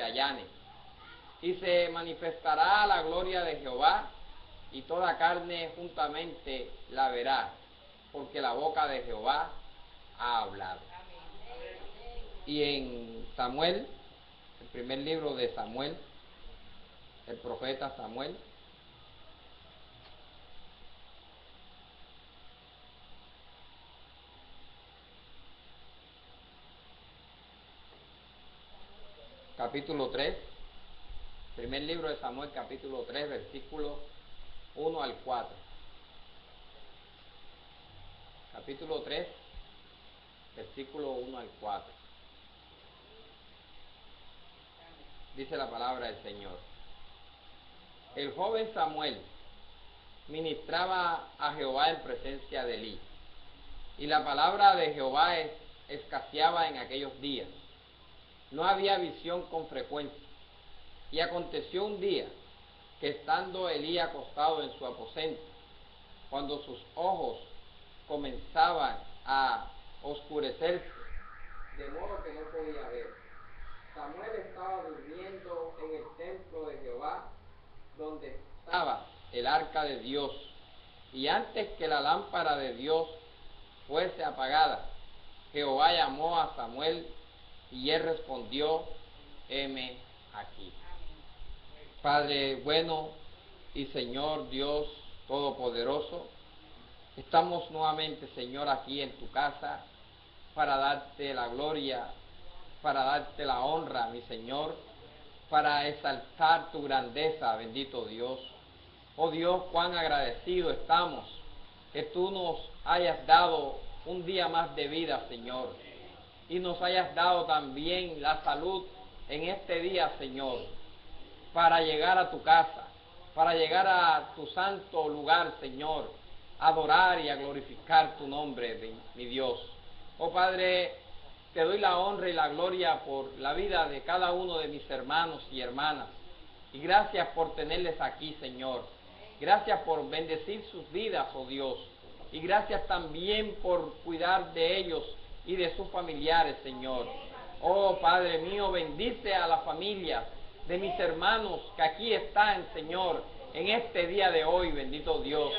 allane. Y se manifestará la gloria de Jehová, y toda carne juntamente la verá, porque la boca de Jehová ha hablado. Y en Samuel, el primer libro de Samuel, el profeta Samuel, capítulo 3, primer libro de Samuel, capítulo 3, versículo 1 al 4. Capítulo 3, versículo 1 al 4. Dice la palabra del Señor. El joven Samuel ministraba a Jehová en presencia de Elí, y la palabra de Jehová escaseaba en aquellos días. No había visión con frecuencia. Y aconteció un día que estando Elí acostado en su aposento, cuando sus ojos comenzaban a oscurecerse, de modo que no podía ver, Samuel estaba durmiendo en el templo de Jehová, donde estaba el arca de Dios. Y antes que la lámpara de Dios fuese apagada, Jehová llamó a Samuel, y él respondió: heme aquí. Padre bueno y Señor Dios Todopoderoso, estamos nuevamente, Señor, aquí en tu casa para darte la gloria, para darte la honra, mi Señor, para exaltar tu grandeza, bendito Dios. Oh Dios, cuán agradecido estamos que tú nos hayas dado un día más de vida, Señor, y nos hayas dado también la salud en este día, Señor, para llegar a tu casa, para llegar a tu santo lugar, Señor, a adorar y a glorificar tu nombre, mi Dios. Oh Padre, te doy la honra y la gloria por la vida de cada uno de mis hermanos y hermanas. Y gracias por tenerles aquí, Señor. Gracias por bendecir sus vidas, oh Dios. Y gracias también por cuidar de ellos y de sus familiares, Señor. Oh Padre mío, bendice a las familias de mis hermanos que aquí están, Señor, en este día de hoy, bendito Dios.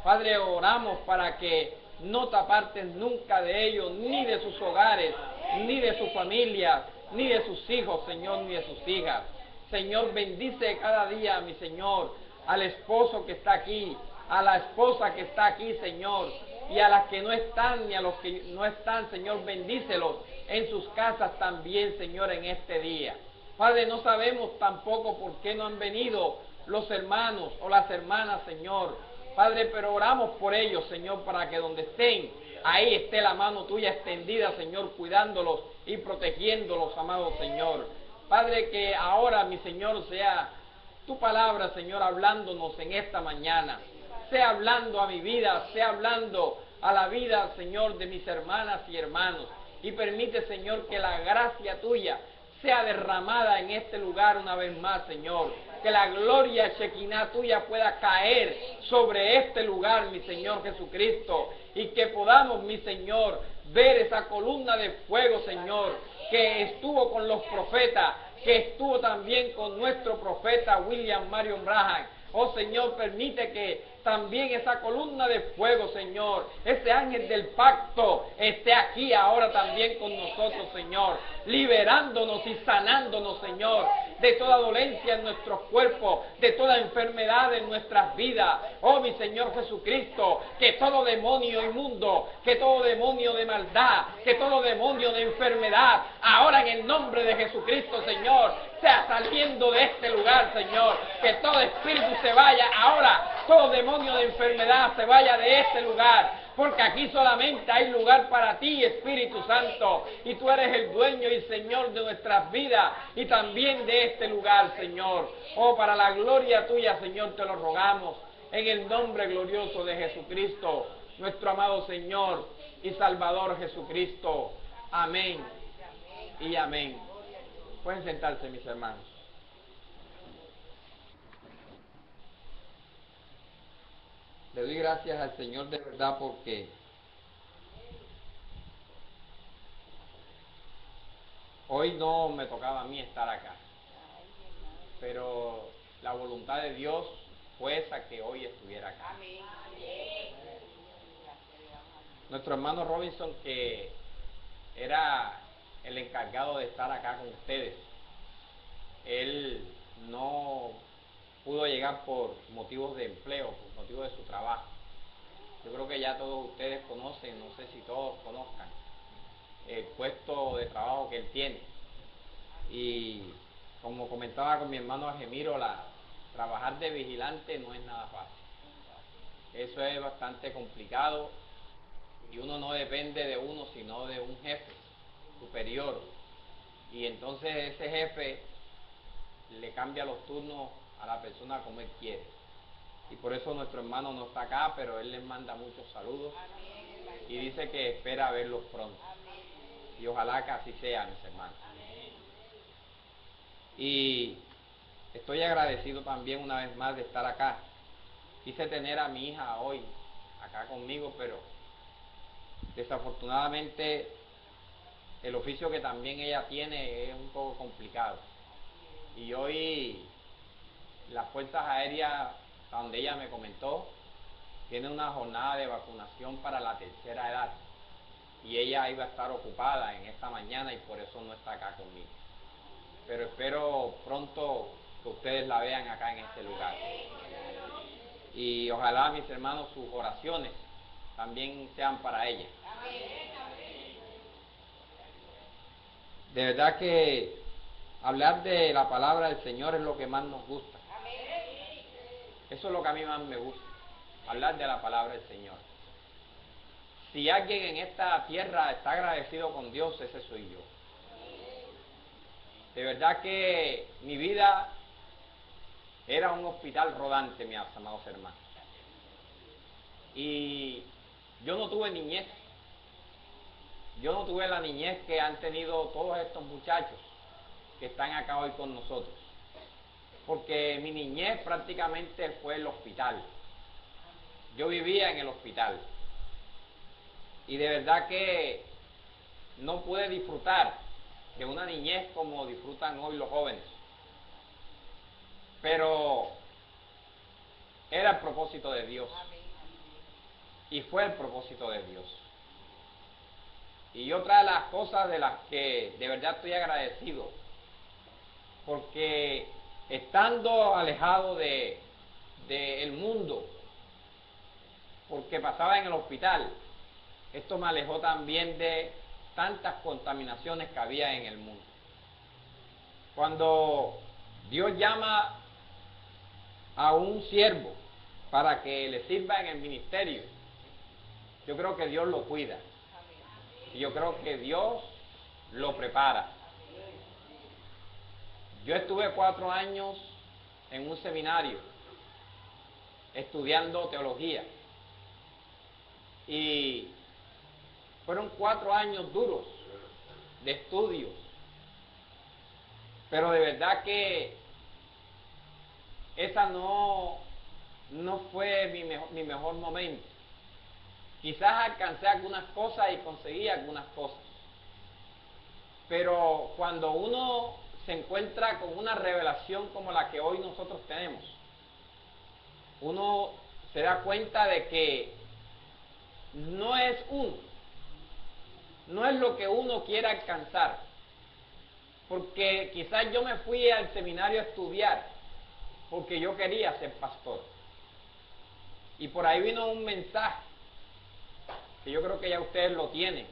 Padre, oramos para que no te apartes nunca de ellos, ni de sus hogares, ni de sus familias, ni de sus hijos, Señor, ni de sus hijas. Señor, bendice cada día, mi Señor, al esposo que está aquí, a la esposa que está aquí, Señor, y a las que no están, ni a los que no están, Señor, bendícelos en sus casas también, Señor, en este día. Padre, no sabemos tampoco por qué no han venido los hermanos o las hermanas, Señor. Padre, pero oramos por ellos, Señor, para que donde estén, ahí esté la mano tuya extendida, Señor, cuidándolos y protegiéndolos, amado Señor. Padre, que ahora, mi Señor, sea tu palabra, Señor, hablándonos en esta mañana. Sea hablando a mi vida, sea hablando a la vida, Señor, de mis hermanas y hermanos. Y permite, Señor, que la gracia tuya sea derramada en este lugar una vez más, Señor. Que la gloria Shekinah tuya pueda caer sobre este lugar, mi Señor Jesucristo. Y que podamos, mi Señor, ver esa columna de fuego, Señor, que estuvo con los profetas, que estuvo también con nuestro profeta William Marion Branham. Oh Señor, permite que también esa columna de fuego, Señor, ese ángel del pacto esté aquí ahora también con nosotros, Señor, liberándonos y sanándonos, Señor, de toda dolencia en nuestros cuerpos, de toda enfermedad en nuestras vidas. Oh mi Señor Jesucristo, que todo demonio inmundo, que todo demonio de maldad, que todo demonio de enfermedad, ahora en el nombre de Jesucristo, Señor, sea saliendo de este lugar, Señor, que todo espíritu se vaya ahora, todo demonio de enfermedad se vaya de este lugar, porque aquí solamente hay lugar para ti, Espíritu Santo, y tú eres el dueño y Señor de nuestras vidas y también de este lugar, Señor. Oh, para la gloria tuya, Señor, te lo rogamos, en el nombre glorioso de Jesucristo, nuestro amado Señor y Salvador Jesucristo. Amén y amén. Pueden sentarse, mis hermanos. Le doy gracias al Señor de verdad porque hoy no me tocaba a mí estar acá. pero la voluntad de Dios fue esa que hoy estuviera acá. Amén. Nuestro hermano Robinson, que era el encargado de estar acá con ustedes, él no pudo llegar por motivos de empleo, por motivos de su trabajo. Yo creo que ya todos ustedes conocen, no sé si todos conozcan, el puesto de trabajo que él tiene. Y como comentaba con mi hermano Argemiro, trabajar de vigilante no es nada fácil. Eso es bastante complicado y uno no depende de uno, sino de un jefe superior. Y entonces ese jefe le cambia los turnos a la persona como él quiere. Y por eso nuestro hermano no está acá, pero él les manda muchos saludos y dice que espera verlos pronto. Y ojalá que así sea, mis hermanos. Y estoy agradecido también una vez más de estar acá. Quise tener a mi hija hoy acá conmigo, pero desafortunadamente el oficio que también ella tiene es un poco complicado. Y hoy las Fuerzas Aéreas, donde ella me comentó, tiene una jornada de vacunación para la tercera edad. Y ella iba a estar ocupada en esta mañana y por eso no está acá conmigo. Pero espero pronto que ustedes la vean acá en este lugar. Y ojalá, mis hermanos, sus oraciones también sean para ella. De verdad que hablar de la palabra del Señor es lo que más nos gusta. Eso es lo que a mí más me gusta, hablar de la palabra del Señor. Si alguien en esta tierra está agradecido con Dios, ese soy yo. De verdad que mi vida era un hospital rodante, mis amados hermanos. Y yo no tuve niñez. Yo no tuve la niñez que han tenido todos estos muchachos que están acá hoy con nosotros. Porque mi niñez prácticamente fue el hospital. Yo vivía en el hospital. Y de verdad que no pude disfrutar de una niñez como disfrutan hoy los jóvenes. Pero era el propósito de Dios. Y fue el propósito de Dios. Y otra de las cosas de las que de verdad estoy agradecido, porque estando alejado del mundo, porque pasaba en el hospital, esto me alejó también de tantas contaminaciones que había en el mundo. Cuando Dios llama a un siervo para que le sirva en el ministerio, yo creo que Dios lo cuida. Y yo creo que Dios lo prepara. Yo estuve 4 años en un seminario estudiando teología. Y fueron 4 años duros de estudios. Pero de verdad que esa no fue mi mejor momento. Quizás alcancé algunas cosas y conseguí algunas cosas. Pero cuando uno se encuentra con una revelación como la que hoy nosotros tenemos, uno se da cuenta de que no es lo que uno quiera alcanzar. Porque quizás yo me fui al seminario a estudiar porque yo quería ser pastor. Y por ahí vino un mensaje que yo creo que ya ustedes lo tienen,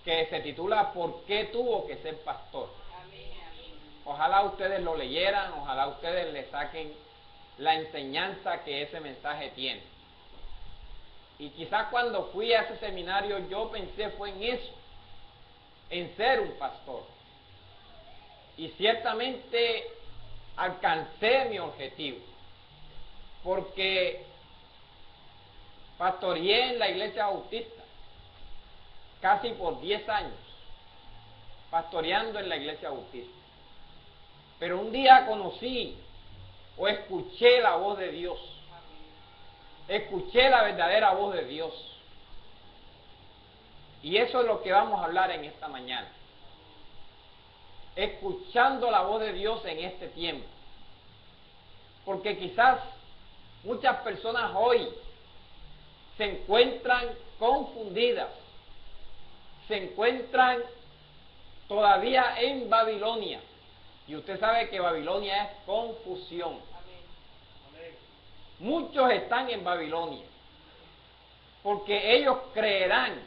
que se titula ¿Por qué tuvo que ser pastor? Ojalá ustedes lo leyeran, ojalá ustedes le saquen la enseñanza que ese mensaje tiene. Y quizás cuando fui a ese seminario yo pensé fue en eso, en ser un pastor. Y ciertamente alcancé mi objetivo, porque pastoreé en la iglesia bautista casi por 10 años, pastoreando en la iglesia bautista. Pero un día conocí o escuché la voz de Dios, escuché la verdadera voz de Dios. Y eso es lo que vamos a hablar en esta mañana. escuchando la voz de Dios en este tiempo. Porque quizás muchas personas hoy se encuentran confundidas, se encuentran todavía en Babilonia. Y usted sabe que Babilonia es confusión. Muchos están en Babilonia porque ellos creerán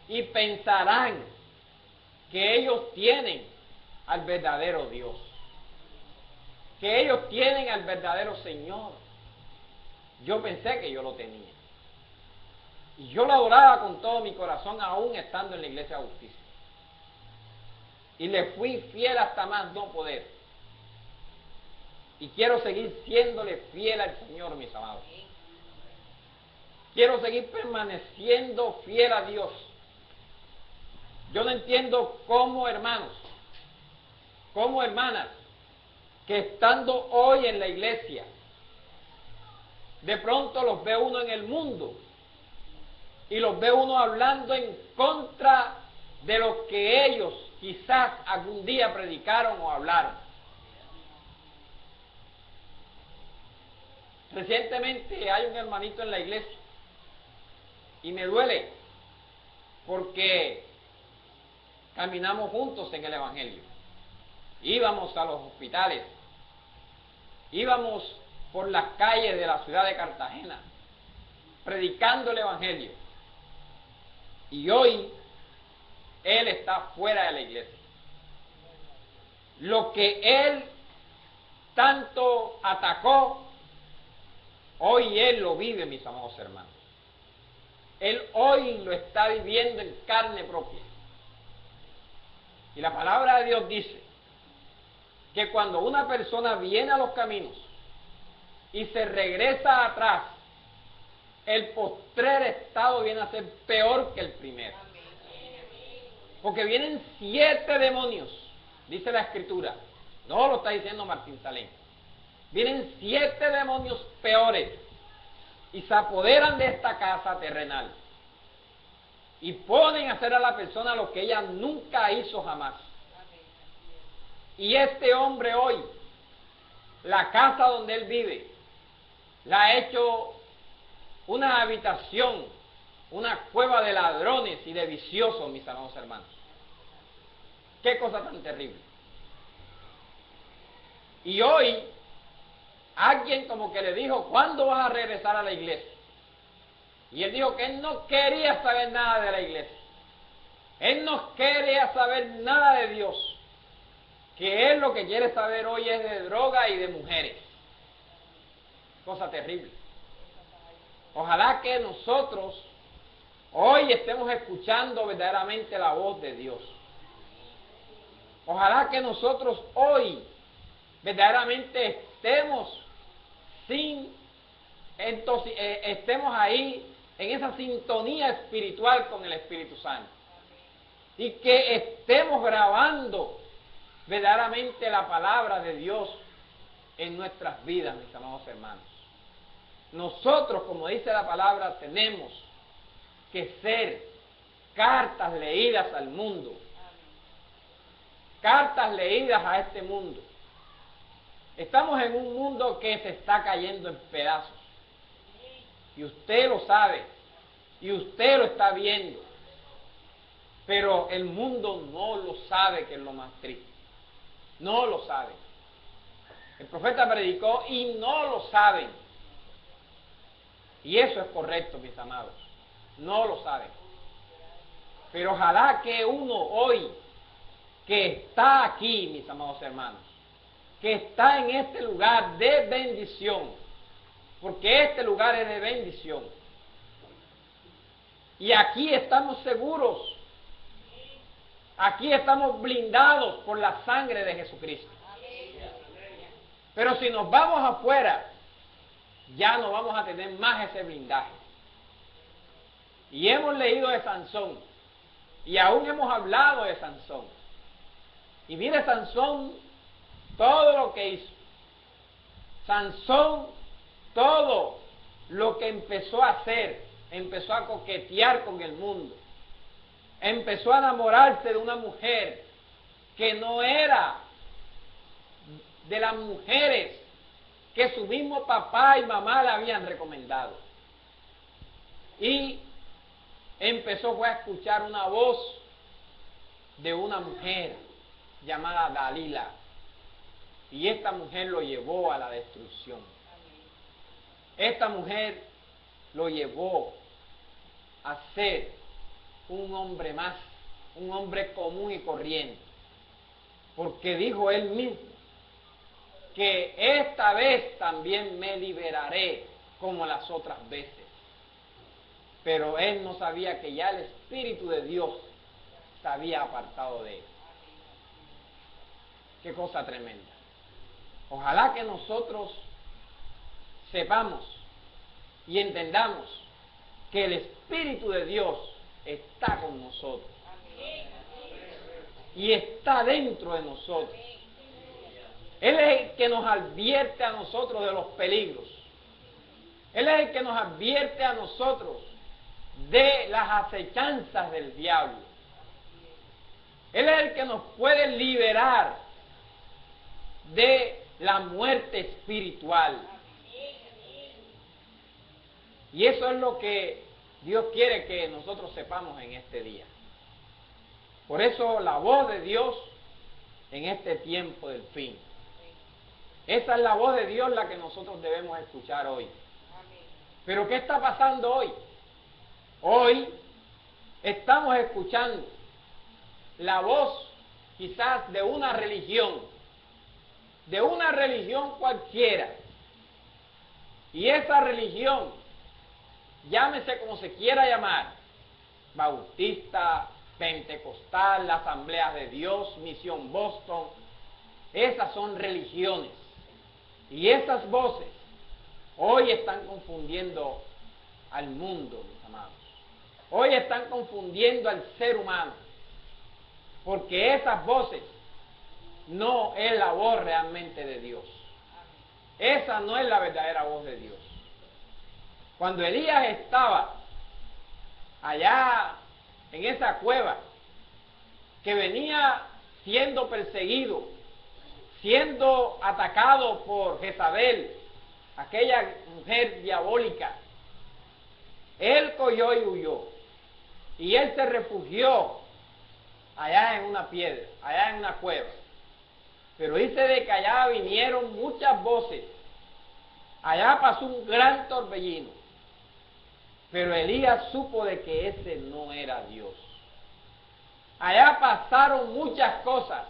y pensarán que ellos tienen al verdadero Dios, que ellos tienen al verdadero Señor. Yo pensé que yo lo tenía. Y yo lo adoraba con todo mi corazón, aún estando en la iglesia de justicia. Y le fui fiel hasta más no poder. Y quiero seguir siéndole fiel al Señor, mis amados. Quiero seguir permaneciendo fiel a Dios. Yo no entiendo cómo hermanos, cómo hermanas, que estando hoy en la iglesia, de pronto los ve uno en el mundo y los ve uno hablando en contra de lo que ellos quizás algún día predicaron o hablaron. Recientemente hay un hermanito en la iglesia y me duele porque caminamos juntos en el Evangelio. Íbamos a los hospitales, íbamos por las calles de la ciudad de Cartagena predicando el Evangelio. Y hoy él está fuera de la iglesia. Lo que él tanto atacó, hoy él lo vive, mis amados hermanos. Él hoy lo está viviendo en carne propia. Y la palabra de Dios dice que cuando una persona viene a los caminos y se regresa atrás, el postrer estado viene a ser peor que el primero. Porque vienen 7 demonios, dice la Escritura. No lo está diciendo Martín Salén. Vienen 7 demonios peores y se apoderan de esta casa terrenal y ponen a hacer a la persona lo que ella nunca hizo jamás. Y este hombre hoy, la casa donde él vive, la ha hecho una habitación, una cueva de ladrones y de viciosos, mis amados hermanos. Qué cosa tan terrible. Y hoy, alguien como que le dijo, ¿cuándo vas a regresar a la iglesia? Y él dijo que él no quería saber nada de la iglesia. Él no quería saber nada de Dios. Que él lo que quiere saber hoy es de droga y de mujeres. Cosa terrible. Ojalá que nosotros hoy estemos escuchando verdaderamente la voz de Dios. Ojalá que nosotros hoy verdaderamente estemos ahí en esa sintonía espiritual con el Espíritu Santo. Y que estemos grabando verdaderamente la palabra de Dios en nuestras vidas, mis amados hermanos. Nosotros, como dice la palabra, tenemos que ser cartas leídas al mundo. Cartas leídas a este mundo. Estamos en un mundo que se está cayendo en pedazos. Y usted lo sabe. Y usted lo está viendo. Pero el mundo no lo sabe, que es lo más triste. No lo sabe. El profeta predicó y no lo saben. Y eso es correcto, mis amados. No lo saben. Pero ojalá que uno hoy, que está aquí, mis amados hermanos, que está en este lugar de bendición, porque este lugar es de bendición, y aquí estamos seguros, aquí estamos blindados por la sangre de Jesucristo. Pero si nos vamos afuera, ya no vamos a tener más ese blindaje. Y hemos leído de Sansón, y aún hemos hablado de Sansón. Y mire Sansón, todo lo que hizo. Sansón, todo lo que empezó a hacer, empezó a coquetear con el mundo. Empezó a enamorarse de una mujer que no era de las mujeres que su mismo papá y mamá le habían recomendado. Y empezó a escuchar una voz de una mujer llamada Dalila. Y esta mujer lo llevó a la destrucción. Esta mujer lo llevó a ser un hombre más, un hombre común y corriente. Porque dijo él mismo que esta vez también me liberaré como las otras veces. Pero él no sabía que ya el Espíritu de Dios se había apartado de él. Qué cosa tremenda. Ojalá que nosotros sepamos y entendamos que el Espíritu de Dios está con nosotros. Y está dentro de nosotros. Él es el que nos advierte a nosotros de los peligros. Él es el que nos advierte a nosotros de las acechanzas del diablo. Él es el que nos puede liberar de la muerte espiritual. Y eso es lo que Dios quiere que nosotros sepamos en este día. Por eso la voz de Dios en este tiempo del fin. Esa es la voz de Dios la que nosotros debemos escuchar hoy. Pero ¿qué está pasando hoy? Hoy estamos escuchando la voz quizás de una religión cualquiera. Y esa religión, llámese como se quiera llamar, bautista, pentecostal, la Asamblea de Dios, Misión Boston, esas son religiones. Y esas voces hoy están confundiendo al mundo, mis amados. Hoy están confundiendo al ser humano. Porque esas voces no es la voz realmente de Dios. Esa no es la verdadera voz de Dios. Cuando Elías estaba allá en esa cueva, que venía siendo perseguido, siendo atacado por Jezabel, aquella mujer diabólica, él cogió y huyó. Y él se refugió allá en una piedra, allá en una cueva. Pero dice de que allá vinieron muchas voces. Allá pasó un gran torbellino. Pero Elías supo de que ese no era Dios. Allá pasaron muchas cosas.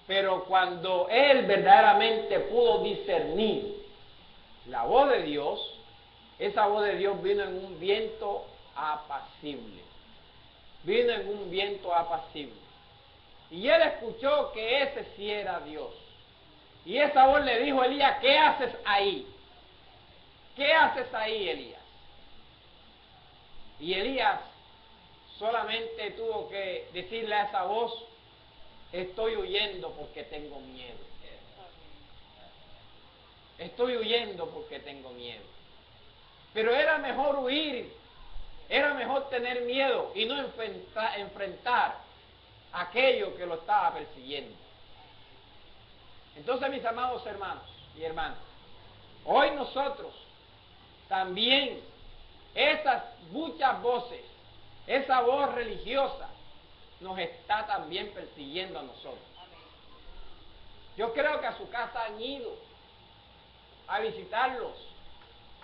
Pero cuando él verdaderamente pudo discernir la voz de Dios, esa voz de Dios vino en un viento apacible. Vino en un viento apacible. Y él escuchó que ese sí era Dios. Y esa voz le dijo a Elías, ¿qué haces ahí? ¿Qué haces ahí, Elías? Y Elías solamente tuvo que decirle a esa voz, estoy huyendo porque tengo miedo. Estoy huyendo porque tengo miedo. Pero era mejor huir, era mejor tener miedo y no enfrentar aquello que lo estaba persiguiendo. Entonces, mis amados hermanos y hermanas, hoy nosotros también, esas muchas voces, esa voz religiosa, nos está también persiguiendo a nosotros. Yo creo que a su casa han ido a visitarlos,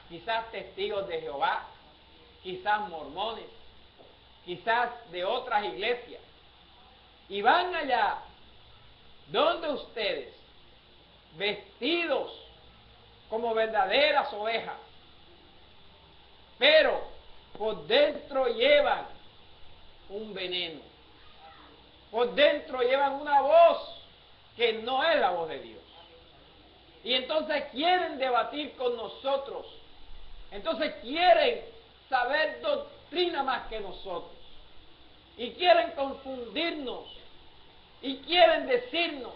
quizás testigos de Jehová, quizás mormones, quizás de otras iglesias, y van allá donde ustedes, vestidos como verdaderas ovejas, pero por dentro llevan un veneno, por dentro llevan una voz que no es la voz de Dios. Y entonces quieren debatir con nosotros, entonces quieren saber doctrina más que nosotros, y quieren confundirnos, y quieren decirnos,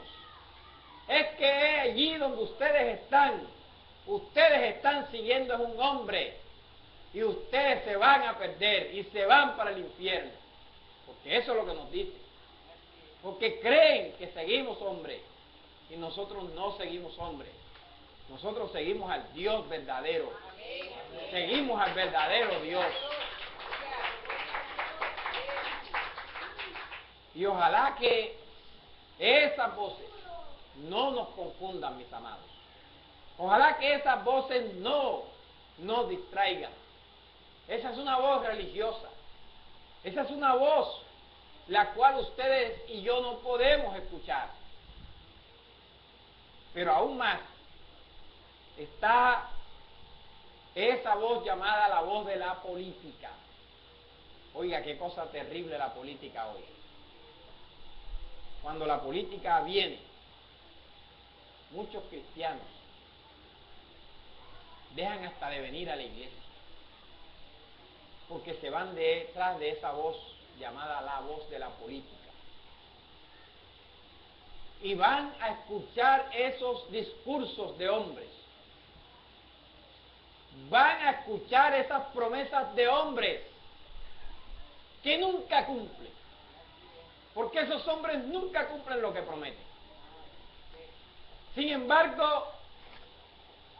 es que allí donde ustedes están siguiendo a un hombre, y ustedes se van a perder, y se van para el infierno, porque eso es lo que nos dice. porque creen que seguimos hombres y nosotros no seguimos hombres. Nosotros seguimos al Dios verdadero. Seguimos al verdadero Dios. Y ojalá que esas voces no nos confundan, mis amados. Ojalá que esas voces no nos distraigan. Esa es una voz religiosa. Esa es una voz la cual ustedes y yo no podemos escuchar. Pero aún más está esa voz llamada la voz de la política. Oiga, qué cosa terrible la política hoy. Cuando la política viene, muchos cristianos dejan hasta de venir a la iglesia, porque se van detrás de esa voz llamada la voz de la política. Y van a escuchar esos discursos de hombres. Van a escuchar esas promesas de hombres que nunca cumplen. Porque esos hombres nunca cumplen lo que prometen. Sin embargo,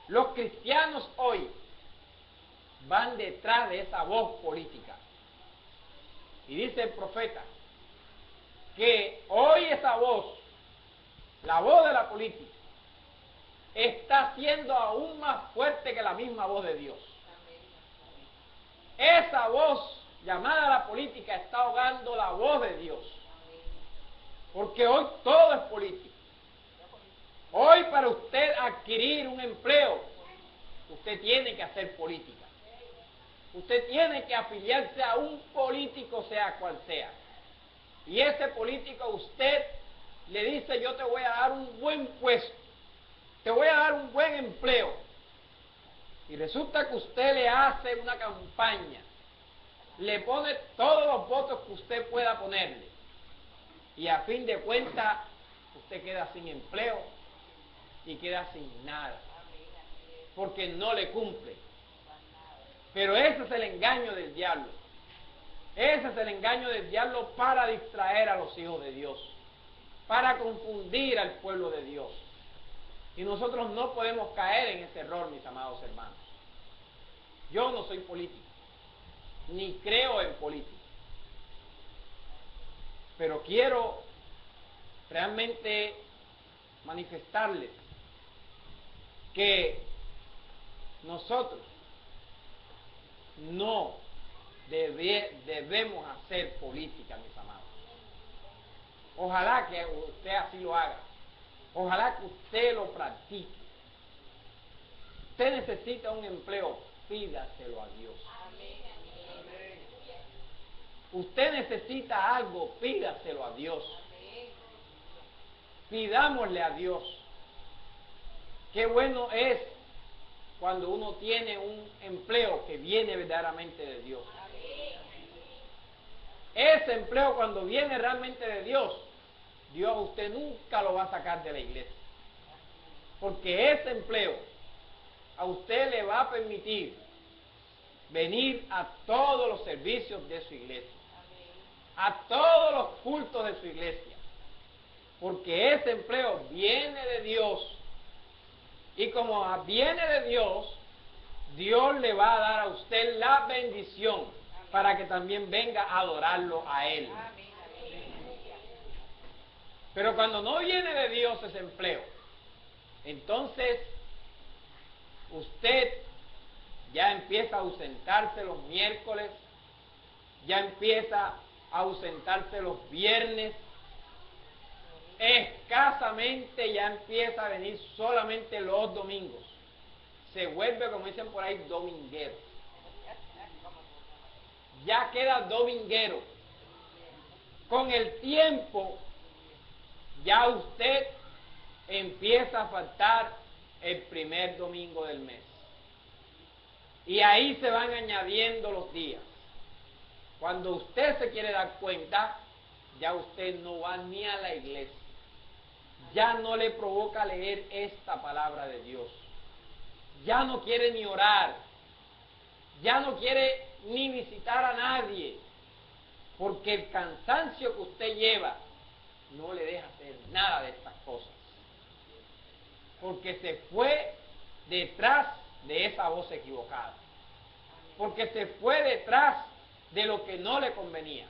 los cristianos hoy van detrás de esa voz política. Y dice el profeta que hoy esa voz, la voz de la política, está siendo aún más fuerte que la misma voz de Dios. Esa voz llamada la política está ahogando la voz de Dios. Porque hoy todo es política. Hoy para usted adquirir un empleo, usted tiene que hacer política. Usted tiene que afiliarse a un político, sea cual sea. Y ese político a usted le dice: yo te voy a dar un buen puesto, te voy a dar un buen empleo. Y resulta que usted le hace una campaña, le pone todos los votos que usted pueda ponerle. Y a fin de cuentas, usted queda sin empleo y queda sin nada, porque no le cumple. Pero ese es el engaño del diablo. Ese es el engaño del diablo para distraer a los hijos de Dios, para confundir al pueblo de Dios. Y nosotros no podemos caer en ese error, mis amados hermanos. Yo no soy político, ni creo en política. Pero quiero realmente manifestarles que nosotros no debemos hacer política, mis amados. Ojalá que usted así lo haga. Ojalá que usted lo practique. Usted necesita un empleo, pídaselo a Dios. Usted necesita algo, pídaselo a Dios. Pidámosle a Dios. Qué bueno es cuando uno tiene un empleo que viene verdaderamente de Dios. Ese empleo, cuando viene realmente de Dios, Dios a usted nunca lo va a sacar de la iglesia. Porque ese empleo a usted le va a permitir venir a todos los servicios de su iglesia, a todos los cultos de su iglesia. Porque ese empleo viene de Dios. Y como viene de Dios, Dios le va a dar a usted la bendición para que también venga a adorarlo a Él. Pero cuando no viene de Dios ese empleo, entonces usted ya empieza a ausentarse los miércoles, ya empieza a ausentarse los viernes, escasamente ya empieza a venir solamente los domingos. Se vuelve, como dicen por ahí, dominguero. Ya queda dominguero. Con el tiempo, ya usted empieza a faltar el primer domingo del mes. Y ahí se van añadiendo los días. Cuando usted se quiere dar cuenta, ya usted no va ni a la iglesia. Ya no le provoca leer esta palabra de Dios. Ya no quiere ni orar. Ya no quiere ni visitar a nadie. Porque el cansancio que usted lleva no le deja hacer nada de estas cosas. Porque se fue detrás de esa voz equivocada. Porque se fue detrás de lo que no le convenía.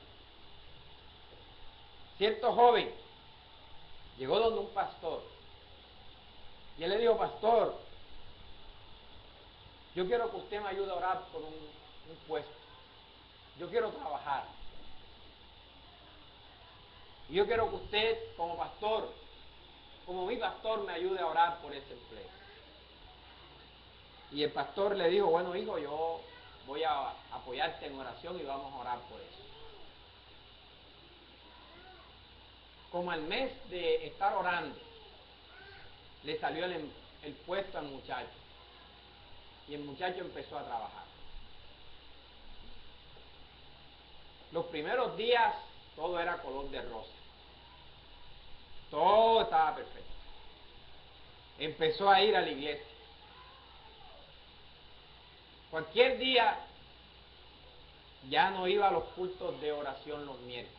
Cierto joven llegó donde un pastor y él le dijo: pastor, yo quiero que usted me ayude a orar por un puesto. Yo quiero trabajar. Y yo quiero que usted, como pastor, como mi pastor, me ayude a orar por ese empleo. Y el pastor le dijo: bueno, hijo, yo voy a apoyarte en oración y vamos a orar por eso. Como al mes de estar orando, le salió el puesto al muchacho. Y el muchacho empezó a trabajar. Los primeros días todo era color de rosa. Todo estaba perfecto. Empezó a ir a la iglesia. Cualquier día ya no iba a los cultos de oración los miércoles.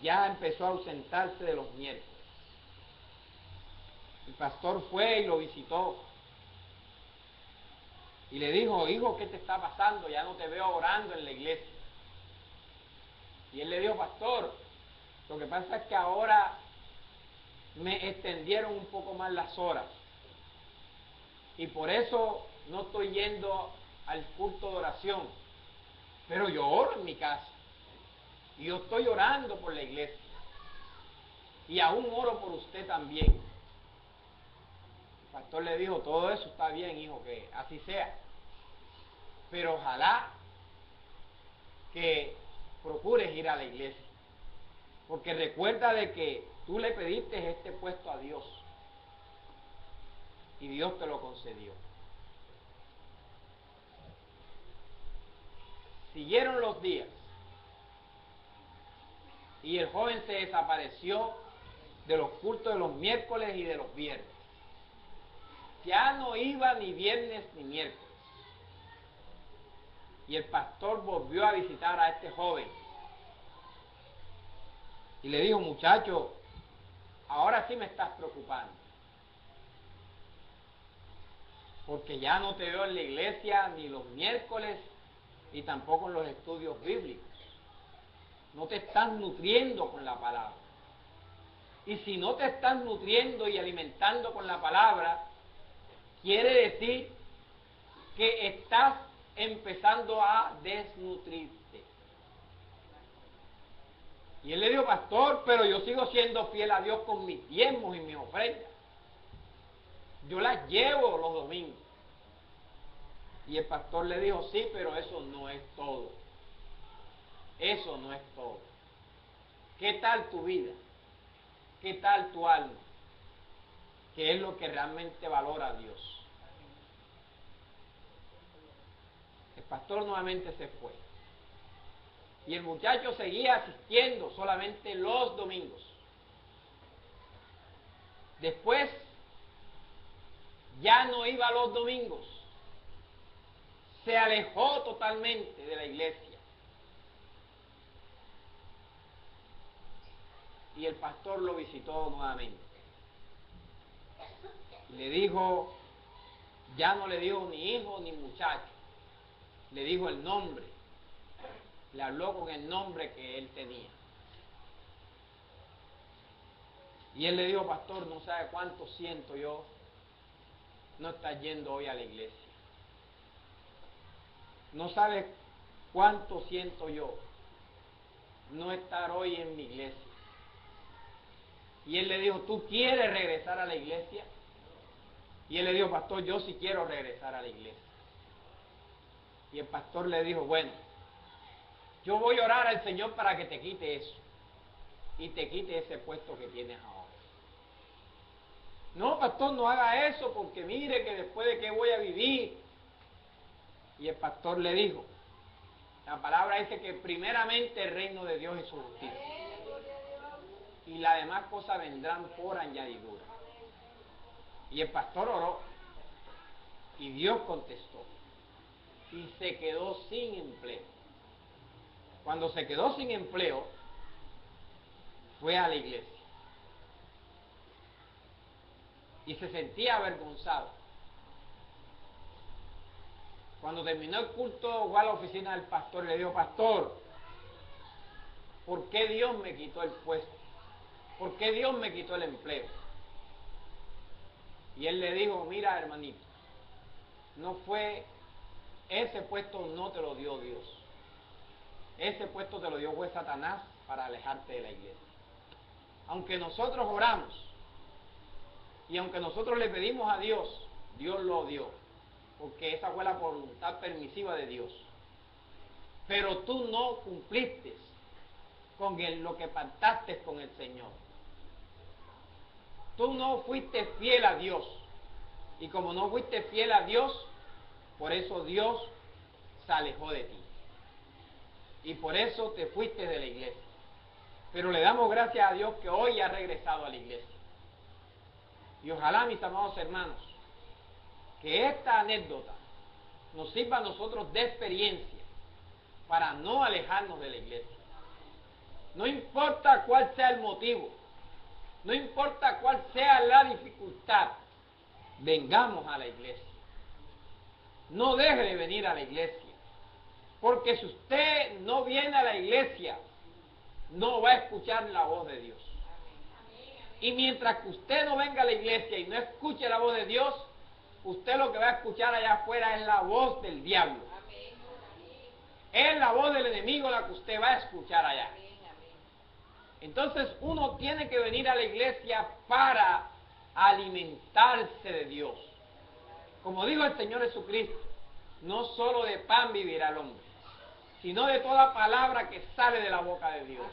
Ya empezó a ausentarse de los miércoles. El pastor fue y lo visitó. Y le dijo: hijo, ¿qué te está pasando? Ya no te veo orando en la iglesia. Y él le dijo: pastor, lo que pasa es que ahora me extendieron un poco más las horas. Y por eso no estoy yendo al culto de oración. Pero yo oro en mi casa. Y yo estoy orando por la iglesia. Y aún oro por usted también. El pastor le dijo: todo eso está bien, hijo, que así sea. Pero ojalá que procures ir a la iglesia. Porque recuerda de que tú le pediste este puesto a Dios. Y Dios te lo concedió. Siguieron los días. Y el joven se desapareció de los cultos de los miércoles y de los viernes. Ya no iba ni viernes ni miércoles. Y el pastor volvió a visitar a este joven. Y le dijo: muchacho, ahora sí me estás preocupando. Porque ya no te veo en la iglesia ni los miércoles y tampoco en los estudios bíblicos. No te estás nutriendo con la palabra. Y si no te estás nutriendo y alimentando con la palabra, quiere decir que estás empezando a desnutrirte. Y él le dijo: pastor, pero yo sigo siendo fiel a Dios con mis diezmos y mis ofrendas. Yo las llevo los domingos. Y el pastor le dijo: sí, pero eso no es todo. Eso no es todo. ¿Qué tal tu vida? ¿Qué tal tu alma? ¿Qué es lo que realmente valora Dios? El pastor nuevamente se fue. Y el muchacho seguía asistiendo solamente los domingos. Después ya no iba los domingos. Se alejó totalmente de la iglesia. Y el pastor lo visitó nuevamente. Y le dijo, ya no le dijo ni hijo ni muchacho, le dijo el nombre. Le habló con el nombre que él tenía. Y él le dijo: pastor, no sabe cuánto siento yo no estar yendo hoy a la iglesia. No sabe cuánto siento yo no estar hoy en mi iglesia. Y él le dijo: ¿tú quieres regresar a la iglesia? Y él le dijo: pastor, yo sí quiero regresar a la iglesia. Y el pastor le dijo: bueno, yo voy a orar al Señor para que te quite eso. Y te quite ese puesto que tienes ahora. No, pastor, no haga eso, porque mire que después de qué voy a vivir. Y el pastor le dijo, la palabra dice que primeramente el reino de Dios es su justicia. Y las demás cosas vendrán por añadidura. Y el pastor oró. Y Dios contestó. Y se quedó sin empleo. Cuando se quedó sin empleo, fue a la iglesia y se sentía avergonzado. Cuando terminó el culto, fue a la oficina del pastor y le dijo: pastor, ¿por qué Dios me quitó el puesto? ¿Por qué Dios me quitó el empleo? Y él le dijo: mira, hermanito, no fue, ese puesto no te lo dio Dios. Ese puesto te lo dio fue Satanás para alejarte de la iglesia. Aunque nosotros oramos y aunque nosotros le pedimos a Dios, Dios lo dio, porque esa fue la voluntad permisiva de Dios. Pero tú no cumpliste con lo que pactaste con el Señor. Tú no fuiste fiel a Dios. Y como no fuiste fiel a Dios, por eso Dios se alejó de ti. Y por eso te fuiste de la iglesia. Pero le damos gracias a Dios que hoy ha regresado a la iglesia. Y ojalá, mis amados hermanos, que esta anécdota nos sirva a nosotros de experiencia para no alejarnos de la iglesia. No importa cuál sea el motivo, no importa cuál sea la dificultad, vengamos a la iglesia. No deje de venir a la iglesia, porque si usted no viene a la iglesia, no va a escuchar la voz de Dios. Y mientras que usted no venga a la iglesia y no escuche la voz de Dios, usted lo que va a escuchar allá afuera es la voz del diablo. Es la voz del enemigo la que usted va a escuchar allá. Entonces uno tiene que venir a la iglesia para alimentarse de Dios. Como dijo el Señor Jesucristo, no solo de pan vivirá el hombre, sino de toda palabra que sale de la boca de Dios.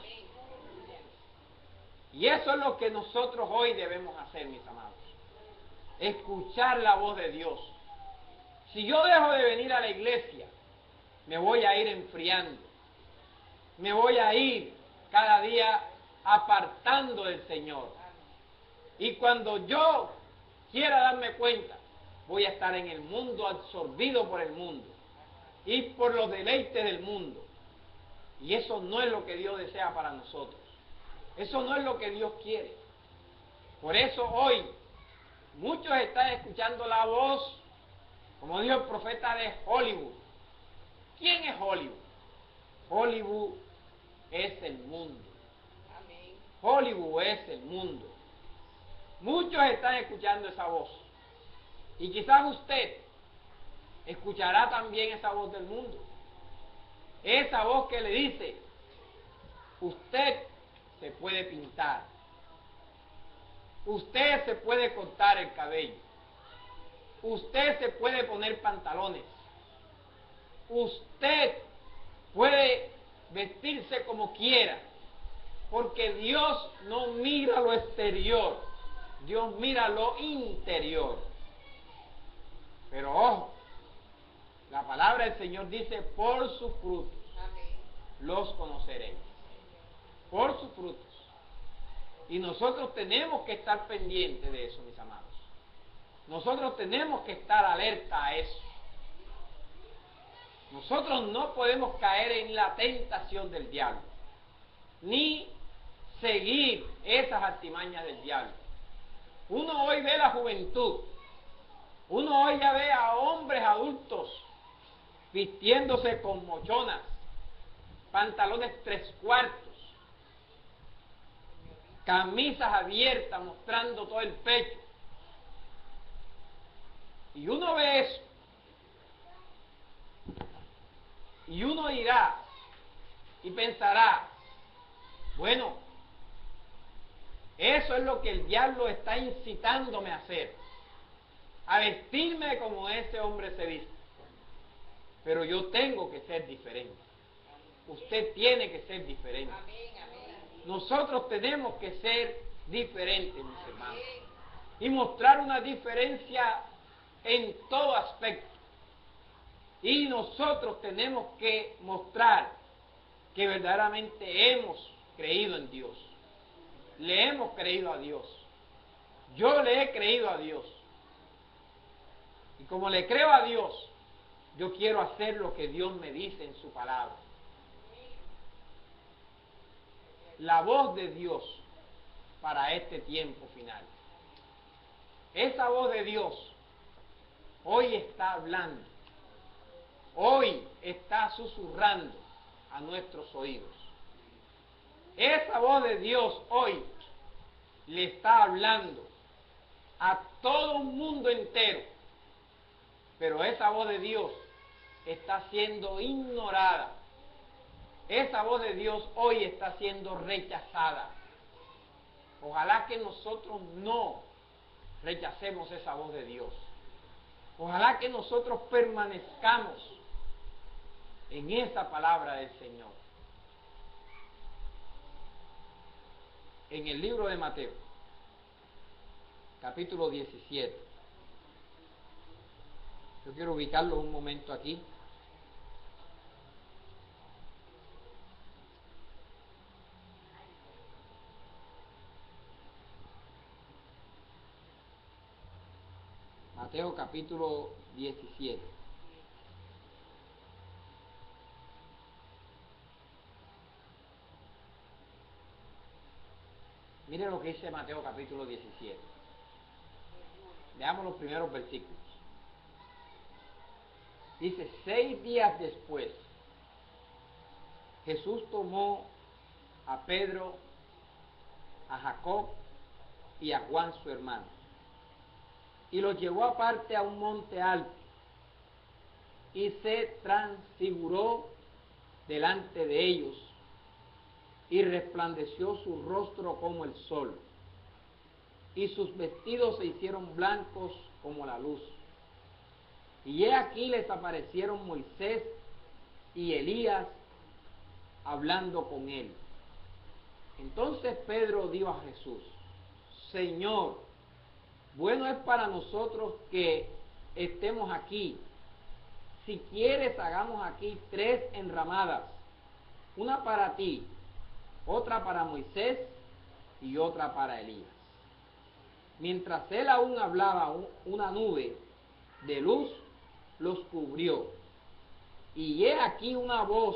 Y eso es lo que nosotros hoy debemos hacer, mis amados. Escuchar la voz de Dios. Si yo dejo de venir a la iglesia, me voy a ir enfriando. Me voy a ir cada día apartando del Señor. Y cuando yo quiera darme cuenta, voy a estar en el mundo, absorbido por el mundo y por los deleites del mundo. Y eso no es lo que Dios desea para nosotros. Eso no es lo que Dios quiere. Por eso hoy muchos están escuchando la voz, como dijo el profeta, de Hollywood. ¿Quién es Hollywood? Hollywood es el mundo. Hollywood es el mundo. Muchos están escuchando esa voz. Y quizás usted escuchará también esa voz del mundo. Esa voz que le dice: usted se puede pintar. Usted se puede cortar el cabello. Usted se puede poner pantalones. Usted puede vestirse como quiera. Porque Dios no mira lo exterior, Dios mira lo interior. Pero ojo, la palabra del Señor dice: por sus frutos los conoceréis. Por sus frutos. Y nosotros tenemos que estar pendientes de eso, mis amados. Nosotros tenemos que estar alerta a eso. Nosotros no podemos caer en la tentación del diablo, ni seguir esas artimañas del diablo. Uno hoy ve la juventud, uno hoy ya ve a hombres adultos vistiéndose con mochonas, pantalones 3/4, camisas abiertas mostrando todo el pecho. Y uno ve eso y uno dirá y pensará: bueno, eso es lo que el diablo está incitándome a hacer, a vestirme como ese hombre se viste. Pero yo tengo que ser diferente. Usted tiene que ser diferente. Nosotros tenemos que ser diferentes, mis hermanos, y mostrar una diferencia en todo aspecto. Y nosotros tenemos que mostrar que verdaderamente hemos creído en Dios. Le hemos creído a Dios. Yo le he creído a Dios. Y como le creo a Dios, yo quiero hacer lo que Dios me dice en su palabra. la voz de Dios para este tiempo final. Esa voz de Dios hoy está hablando, hoy está susurrando a nuestros oídos. Esa voz de Dios hoy le está hablando a todo un mundo entero, pero esa voz de Dios está siendo ignorada. Esa voz de Dios hoy está siendo rechazada. Ojalá que nosotros no rechacemos esa voz de Dios. Ojalá que nosotros permanezcamos en esa palabra del Señor. En el libro de Mateo, capítulo 17. Yo quiero ubicarlo un momento aquí. Mateo capítulo 17. Miren lo que dice Mateo capítulo 17. Veamos los primeros versículos. Dice, 6 días después, Jesús tomó a Pedro, a Jacob y a Juan su hermano, y los llevó aparte a un monte alto, y se transfiguró delante de ellos, y resplandeció su rostro como el sol, y sus vestidos se hicieron blancos como la luz. Y he aquí les aparecieron Moisés y Elías hablando con él. Entonces Pedro dijo a Jesús, Señor, bueno es para nosotros que estemos aquí. Si quieres, hagamos aquí 3 enramadas, una para ti, otra para Moisés y otra para Elías. Mientras él aún hablaba, una nube de luz los cubrió. Y he aquí una voz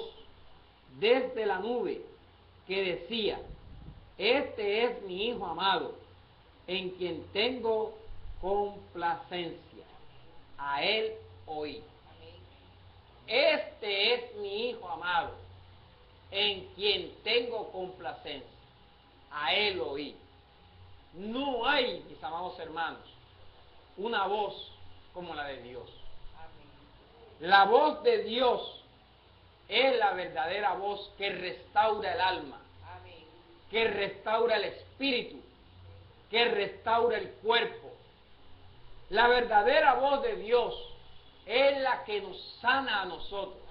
desde la nube que decía, este es mi Hijo amado, en quien tengo complacencia. A él oí. Este es mi Hijo amado, en quien tengo complacencia. A él oí. No hay, mis amados hermanos, una voz como la de Dios. La voz de Dios es la verdadera voz que restaura el alma, que restaura el espíritu, que restaura el cuerpo. La verdadera voz de Dios es la que nos sana a nosotros,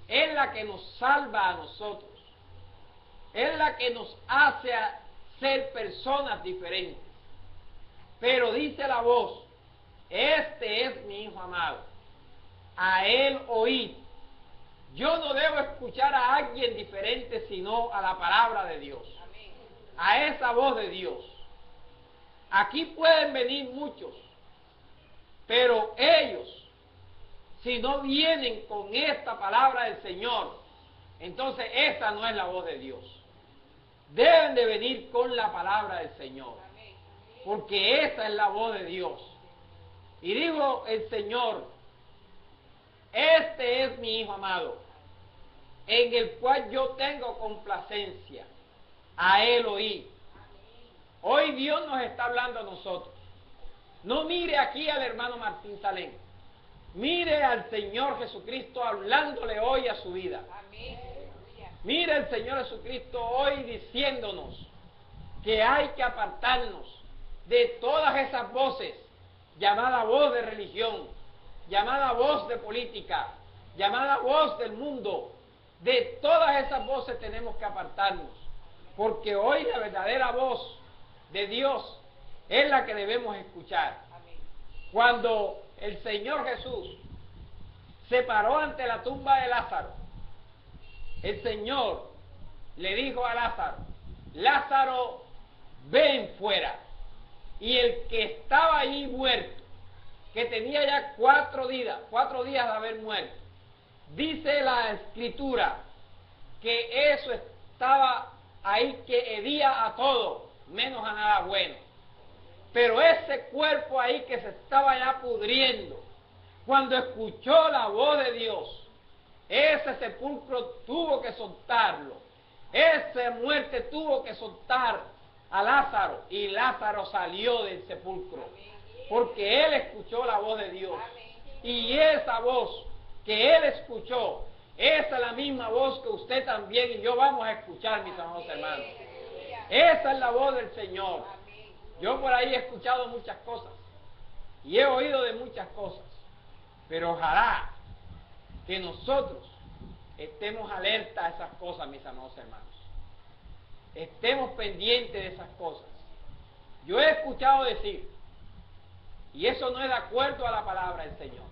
es la que nos salva a nosotros, es la que nos hace ser personas diferentes. Pero dice la voz, este es mi Hijo amado, a él oíd. Yo no debo escuchar a alguien diferente sino a la palabra de Dios, a esa voz de Dios. Aquí pueden venir muchos, pero ellos, si no vienen con esta palabra del Señor, entonces esta no es la voz de Dios. Deben de venir con la palabra del Señor, porque esa es la voz de Dios. Y dijo el Señor, este es mi Hijo amado, en el cual yo tengo complacencia, a él oí. Hoy Dios nos está hablando a nosotros. No mire aquí al hermano Martín Salén, mire al Señor Jesucristo hablándole hoy a su vida. Mire al Señor Jesucristo hoy diciéndonos que hay que apartarnos de todas esas voces, llamada voz de religión, llamada voz de política, llamada voz del mundo. De todas esas voces tenemos que apartarnos, porque hoy la verdadera voz de Dios es la que debemos escuchar. Cuando el Señor Jesús se paró ante la tumba de Lázaro, el Señor le dijo a Lázaro, Lázaro, ven fuera. Y el que estaba allí muerto, que tenía ya 4 días de haber muerto, dice la Escritura que eso estaba ahí que hedía a todo, menos a nada bueno. Pero ese cuerpo ahí que se estaba ya pudriendo, cuando escuchó la voz de Dios, ese sepulcro tuvo que soltarlo. Esa muerte tuvo que soltar a Lázaro, y Lázaro salió del sepulcro, porque él escuchó la voz de Dios. Y esa voz que él escuchó, esa es la misma voz que usted también y yo vamos a escuchar, mis amados hermanos. Esa es la voz del Señor. Yo por ahí he escuchado muchas cosas y he oído de muchas cosas, pero ojalá que nosotros estemos alerta a esas cosas, mis amados hermanos. Estemos pendientes de esas cosas. Yo he escuchado decir, y eso no es de acuerdo a la palabra del Señor,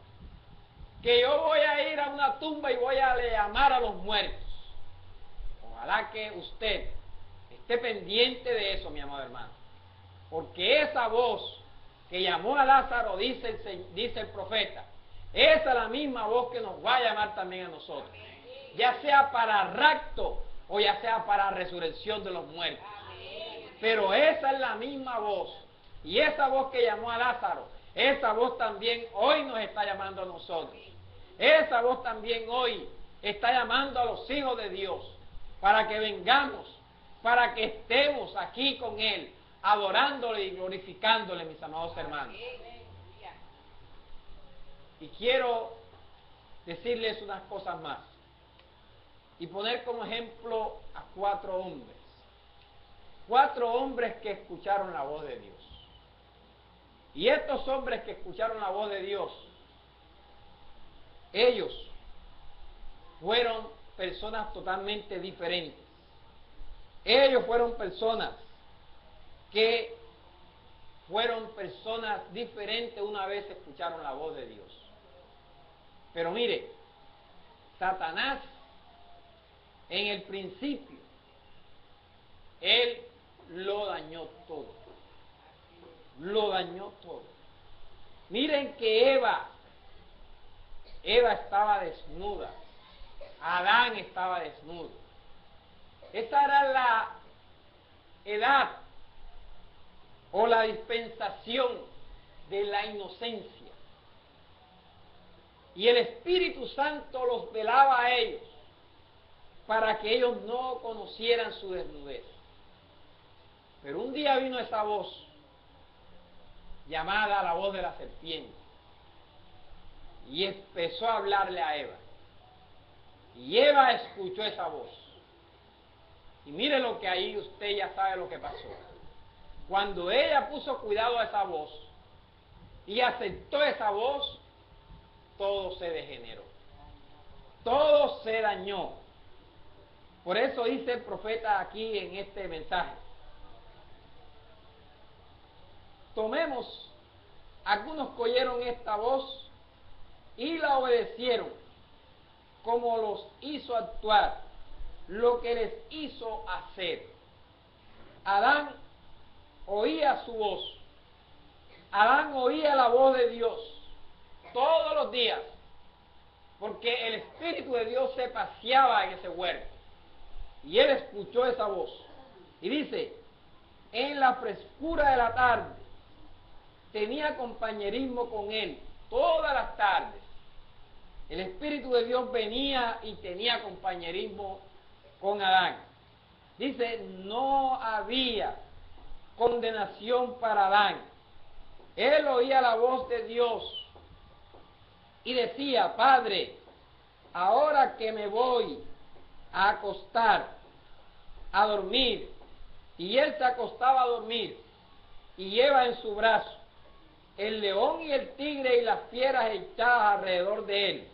que yo voy a ir a una tumba y voy a llamar a los muertos. Ojalá que usted esté pendiente de eso, mi amado hermano, porque esa voz que llamó a Lázaro, dice el profeta, esa es la misma voz que nos va a llamar también a nosotros, ya sea para rapto o ya sea para resurrección de los muertos. Pero esa es la misma voz, y esa voz que llamó a Lázaro, esa voz también hoy nos está llamando a nosotros. Esa voz también hoy está llamando a los hijos de Dios para que vengamos, para que estemos aquí con Él, adorándole y glorificándole, mis amados hermanos. Y quiero decirles unas cosas más y poner como ejemplo a 4 hombres. 4 hombres que escucharon la voz de Dios. Y estos hombres que escucharon la voz de Dios, ellos fueron personas totalmente diferentes. Ellos fueron personas que fueron personas diferentes una vez escucharon la voz de Dios. Pero mire, Satanás en el principio, él lo dañó todo. Lo dañó todo. Miren que Eva estaba desnuda. Adán estaba desnudo. Esa era la edad o la dispensación de la inocencia. Y el Espíritu Santo los velaba a ellos para que ellos no conocieran su desnudez. Pero un día vino esa voz, llamada la voz de la serpiente, y empezó a hablarle a Eva. Y Eva escuchó esa voz. Y mire lo que ahí usted ya sabe lo que pasó. Cuando ella puso cuidado a esa voz y aceptó esa voz, todo se degeneró. Todo se dañó. Por eso dice el profeta aquí en este mensaje. Tomemos, algunos que oyeron esta voz y la obedecieron, como los hizo actuar, lo que les hizo hacer. Adán oía su voz. Adán oía la voz de Dios todos los días, porque el Espíritu de Dios se paseaba en ese huerto. Y él escuchó esa voz. Y dice, en la frescura de la tarde, tenía compañerismo con él todas las tardes. El Espíritu de Dios venía y tenía compañerismo con Adán. Dice, no había condenación para Adán. Él oía la voz de Dios y decía, Padre, ahora que me voy a acostar, a dormir, y él se acostaba a dormir y lleva en su brazo el león y el tigre y las fieras echadas alrededor de él.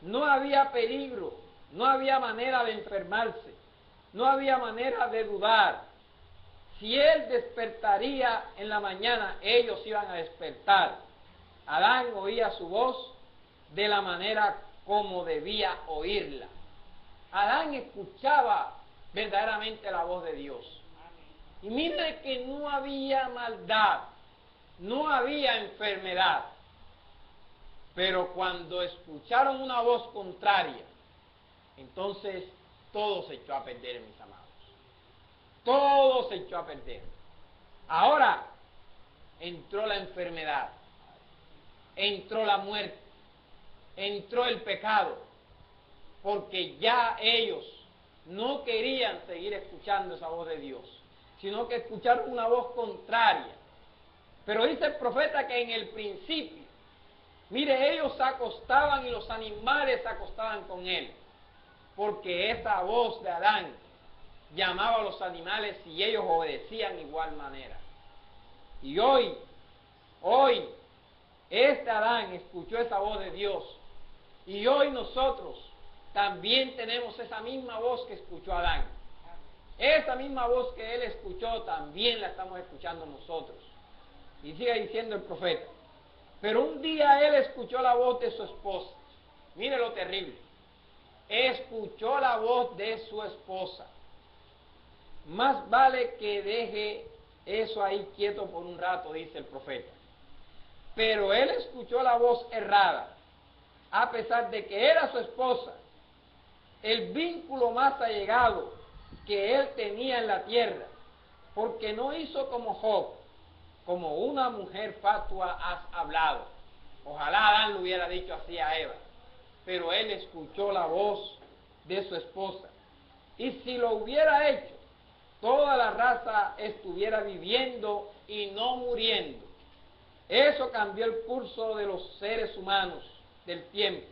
No había peligro, no había manera de enfermarse, no había manera de dudar. Si él despertaría en la mañana, ellos iban a despertar. Adán oía su voz de la manera como debía oírla. Adán escuchaba verdaderamente la voz de Dios. Y mire que no había maldad, no había enfermedad. Pero cuando escucharon una voz contraria, entonces todo se echó a perder, mis amados. todo se echó a perder. Ahora entró la enfermedad, entró la muerte, entró el pecado, porque ya ellos no querían seguir escuchando esa voz de Dios, sino que escucharon una voz contraria. Pero dice el profeta que en el principio, mire, ellos se acostaban y los animales se acostaban con él, porque esa voz de Adán llamaba a los animales y ellos obedecían de igual manera. Y hoy, este Adán escuchó esa voz de Dios, y hoy nosotros también tenemos esa misma voz que escuchó Adán. Esa misma voz que él escuchó también la estamos escuchando nosotros. Y sigue diciendo el profeta, pero un día él escuchó la voz de su esposa. Mire lo terrible. Escuchó la voz de su esposa. Más vale que deje eso ahí quieto por un rato, dice el profeta. Pero él escuchó la voz errada, a pesar de que era su esposa, el vínculo más allegado que él tenía en la tierra, porque no hizo como Job, como una mujer fatua has hablado. Ojalá Adán le hubiera dicho así a Eva, pero él escuchó la voz de su esposa. Y si lo hubiera hecho, toda la raza estuviera viviendo y no muriendo. Eso cambió el curso de los seres humanos del tiempo.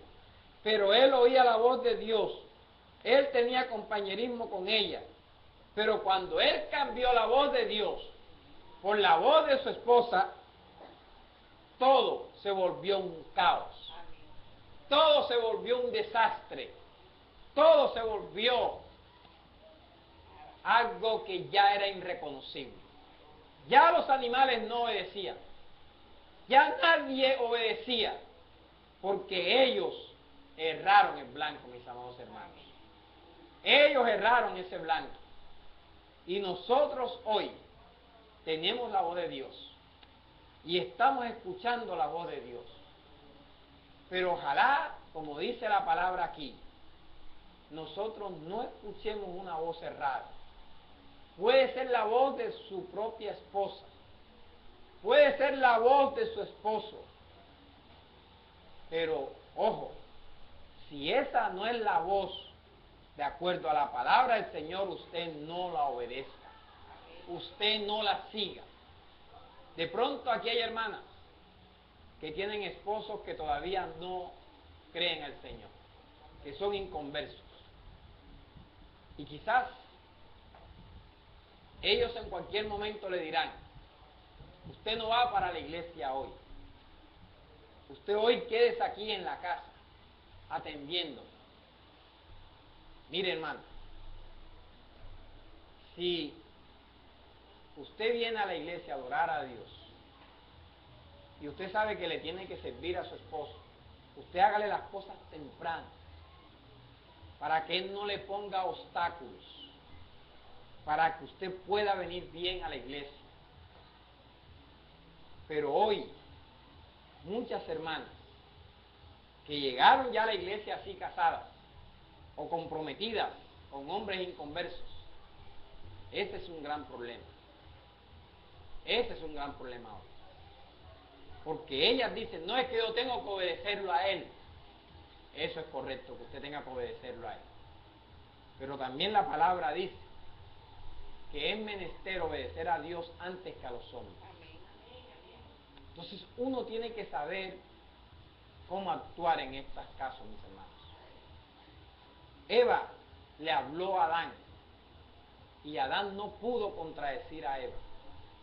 Pero él oía la voz de Dios. Él tenía compañerismo con ella. Pero cuando él cambió la voz de Dios por la voz de su esposa, todo se volvió un caos. Todo se volvió un desastre. Todo se volvió algo que ya era irreconocible. Ya los animales no obedecían. Ya nadie obedecía, porque ellos erraron el blanco, mis amados hermanos. Ellos erraron ese blanco. Y nosotros hoy tenemos la voz de Dios y estamos escuchando la voz de Dios. Pero ojalá, como dice la palabra aquí, nosotros no escuchemos una voz errada. Puede ser la voz de su propia esposa, puede ser la voz de su esposo, pero ojo, si esa no es la voz de acuerdo a la palabra del Señor, usted no la obedezca, usted no la siga. De pronto aquí hay hermanas que tienen esposos que todavía no creen al Señor, que son inconversos, y quizás ellos en cualquier momento le dirán, usted no va para la iglesia hoy, usted hoy quédese aquí en la casa atendiendo. Mire, hermano, si usted viene a la iglesia a adorar a Dios y usted sabe que le tiene que servir a su esposo, usted hágale las cosas temprano para que él no le ponga obstáculos, para que usted pueda venir bien a la iglesia. Pero hoy, muchas hermanas que llegaron ya a la iglesia así casadas o comprometidas con hombres inconversos, ese es un gran problema. Ese es un gran problema hoy. Porque ellas dicen, no es que yo tengo que obedecerlo a él. Eso es correcto, que usted tenga que obedecerlo a él. Pero también la palabra dice que es menester obedecer a Dios antes que a los hombres. Entonces uno tiene que saber cómo actuar en estos casos, mis hermanos. Eva le habló a Adán y Adán no pudo contradecir a Eva,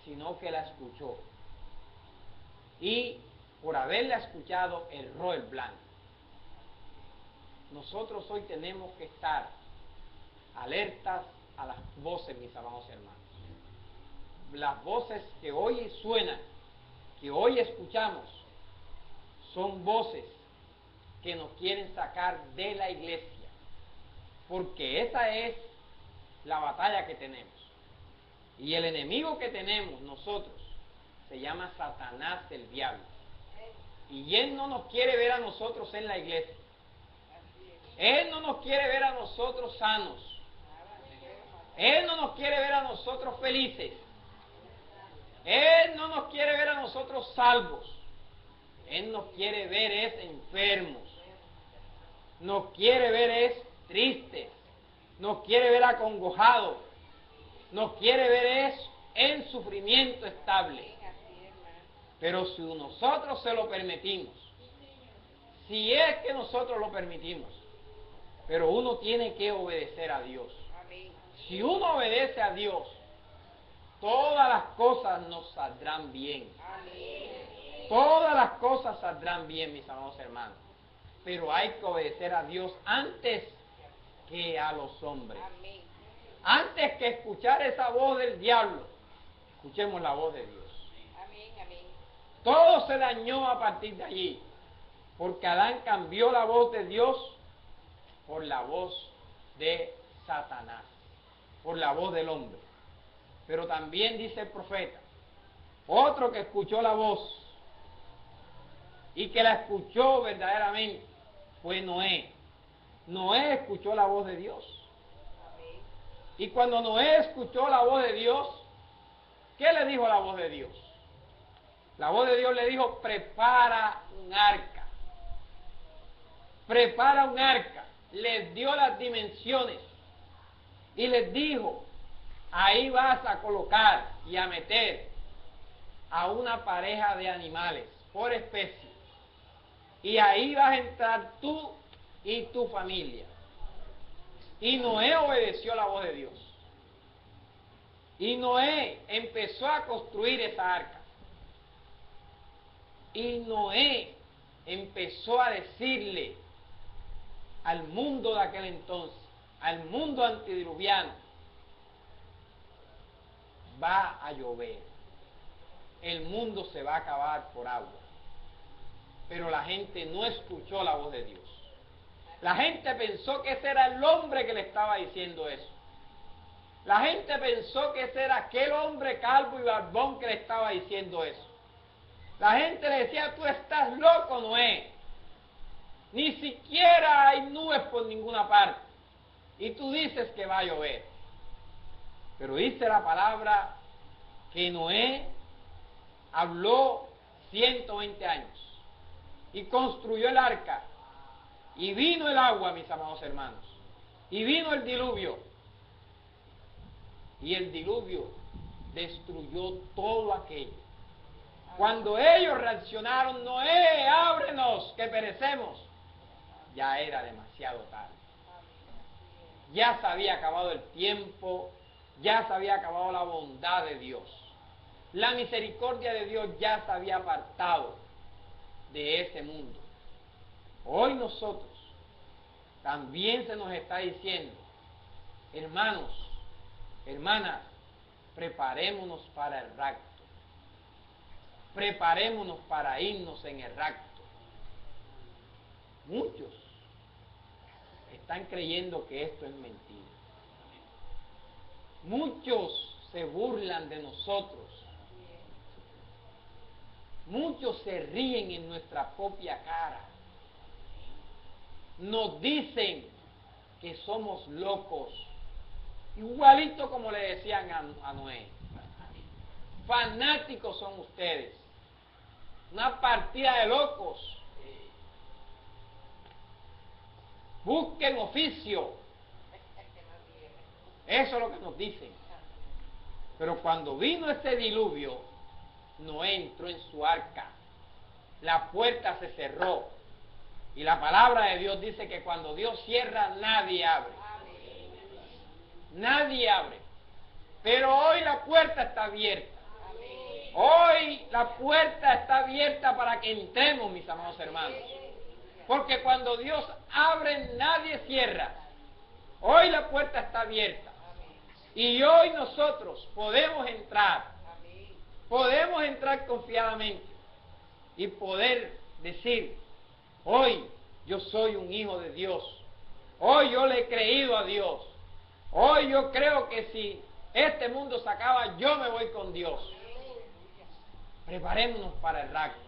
sino que la escuchó. Y por haberla escuchado, erró el blanco. Nosotros hoy tenemos que estar alertas a las voces, mis amados hermanos. Las voces que hoy suenan, que hoy escuchamos, son voces que nos quieren sacar de la iglesia, porque esa es la batalla que tenemos. Y el enemigo que tenemos nosotros se llama Satanás, el diablo. Y él no nos quiere ver a nosotros en la iglesia. Él no nos quiere ver a nosotros sanos. Él no nos quiere ver a nosotros felices. Él no nos quiere ver a nosotros salvos. Él nos quiere ver es enfermos. Nos quiere ver es tristes. Nos quiere ver acongojados. Nos quiere ver es en sufrimiento estable. Pero si nosotros se lo permitimos, si es que nosotros lo permitimos, pero uno tiene que obedecer a Dios. Si uno obedece a Dios, todas las cosas nos saldrán bien. Todas las cosas saldrán bien, mis amados hermanos. Pero hay que obedecer a Dios antes que a los hombres. Antes que escuchar esa voz del diablo, escuchemos la voz de Dios. Todo se dañó a partir de allí, porque Adán cambió la voz de Dios por la voz de Satanás, por la voz del hombre. Pero también dice el profeta, otro que escuchó la voz y que la escuchó verdaderamente fue Noé. Noé escuchó la voz de Dios. Y cuando Noé escuchó la voz de Dios, ¿qué le dijo la voz de Dios? La voz de Dios le dijo, prepara un arca. Prepara un arca. Les dio las dimensiones y les dijo, ahí vas a colocar y a meter a una pareja de animales por especie. Y ahí vas a entrar tú y tu familia. Y Noé obedeció la voz de Dios. Y Noé empezó a construir esa arca. Y Noé empezó a decirle al mundo de aquel entonces, al mundo antediluviano, va a llover, el mundo se va a acabar por agua. Pero la gente no escuchó la voz de Dios. La gente pensó que ese era el hombre que le estaba diciendo eso. La gente pensó que ese era aquel hombre calvo y barbón que le estaba diciendo eso. La gente le decía, tú estás loco, Noé. Ni siquiera hay nubes por ninguna parte. Y tú dices que va a llover. Pero dice la palabra que Noé habló 120 años. Y construyó el arca. Y vino el agua, mis amados hermanos. Y vino el diluvio. Y el diluvio destruyó todo aquello. Cuando ellos reaccionaron, Noé, ábrenos, que perecemos, ya era demasiado tarde. Ya se había acabado el tiempo, ya se había acabado la bondad de Dios. La misericordia de Dios ya se había apartado de ese mundo. Hoy nosotros también se nos está diciendo, hermanos, hermanas, preparémonos para el rapto. Preparémonos para irnos en el rapto. Muchos están creyendo que esto es mentira. Muchos se burlan de nosotros. Muchos se ríen en nuestra propia cara. Nos dicen que somos locos. Igualito como le decían a Noé. Fanáticos son ustedes. Una partida de locos. Busquen oficio. Eso es lo que nos dicen. Pero cuando vino ese diluvio, Noé entró en su arca. La puerta se cerró. Y la palabra de Dios dice que cuando Dios cierra, nadie abre. Nadie abre. Pero hoy la puerta está abierta. Hoy la puerta está abierta para que entremos, mis amados hermanos. Porque cuando Dios abre, nadie cierra. Hoy la puerta está abierta. Y hoy nosotros podemos entrar. Podemos entrar confiadamente. Y poder decir, hoy yo soy un hijo de Dios. Hoy yo le he creído a Dios. Hoy yo creo que si este mundo se acaba, yo me voy con Dios. Preparémonos para el rapto.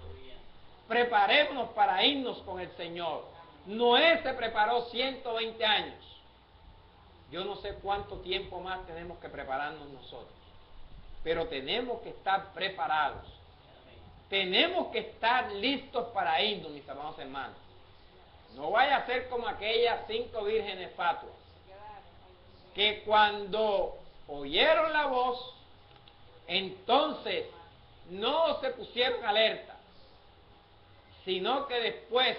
Preparémonos para irnos con el Señor. Noé se preparó 120 años. Yo no sé cuánto tiempo más tenemos que prepararnos nosotros, pero tenemos que estar preparados. Tenemos que estar listos para irnos, mis amados hermanos. No vaya a ser como aquellas 5 vírgenes fatuas, que cuando oyeron la voz, entonces no se pusieron alerta, sino que después,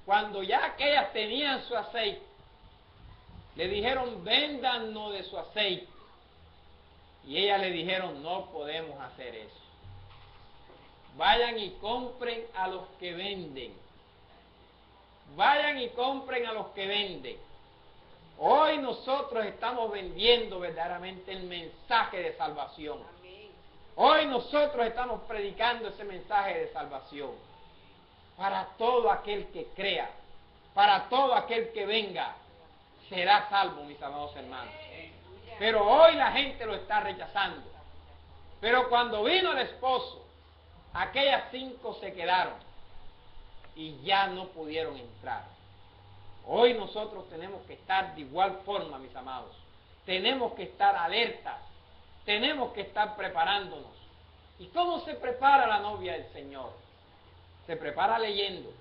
cuando ya aquellas tenían su aceite, le dijeron, véndanos de su aceite. Y ellas le dijeron, no podemos hacer eso. Vayan y compren a los que venden. Vayan y compren a los que venden. Hoy nosotros estamos vendiendo verdaderamente el mensaje de salvación. Hoy nosotros estamos predicando ese mensaje de salvación para todo aquel que crea, para todo aquel que venga, será salvo, mis amados hermanos. Pero hoy la gente lo está rechazando. Pero cuando vino el esposo, aquellas 5 se quedaron y ya no pudieron entrar. Hoy nosotros tenemos que estar de igual forma, mis amados. Tenemos que estar alertas. Tenemos que estar preparándonos. ¿Y cómo se prepara la novia del Señor? Se prepara leyendo.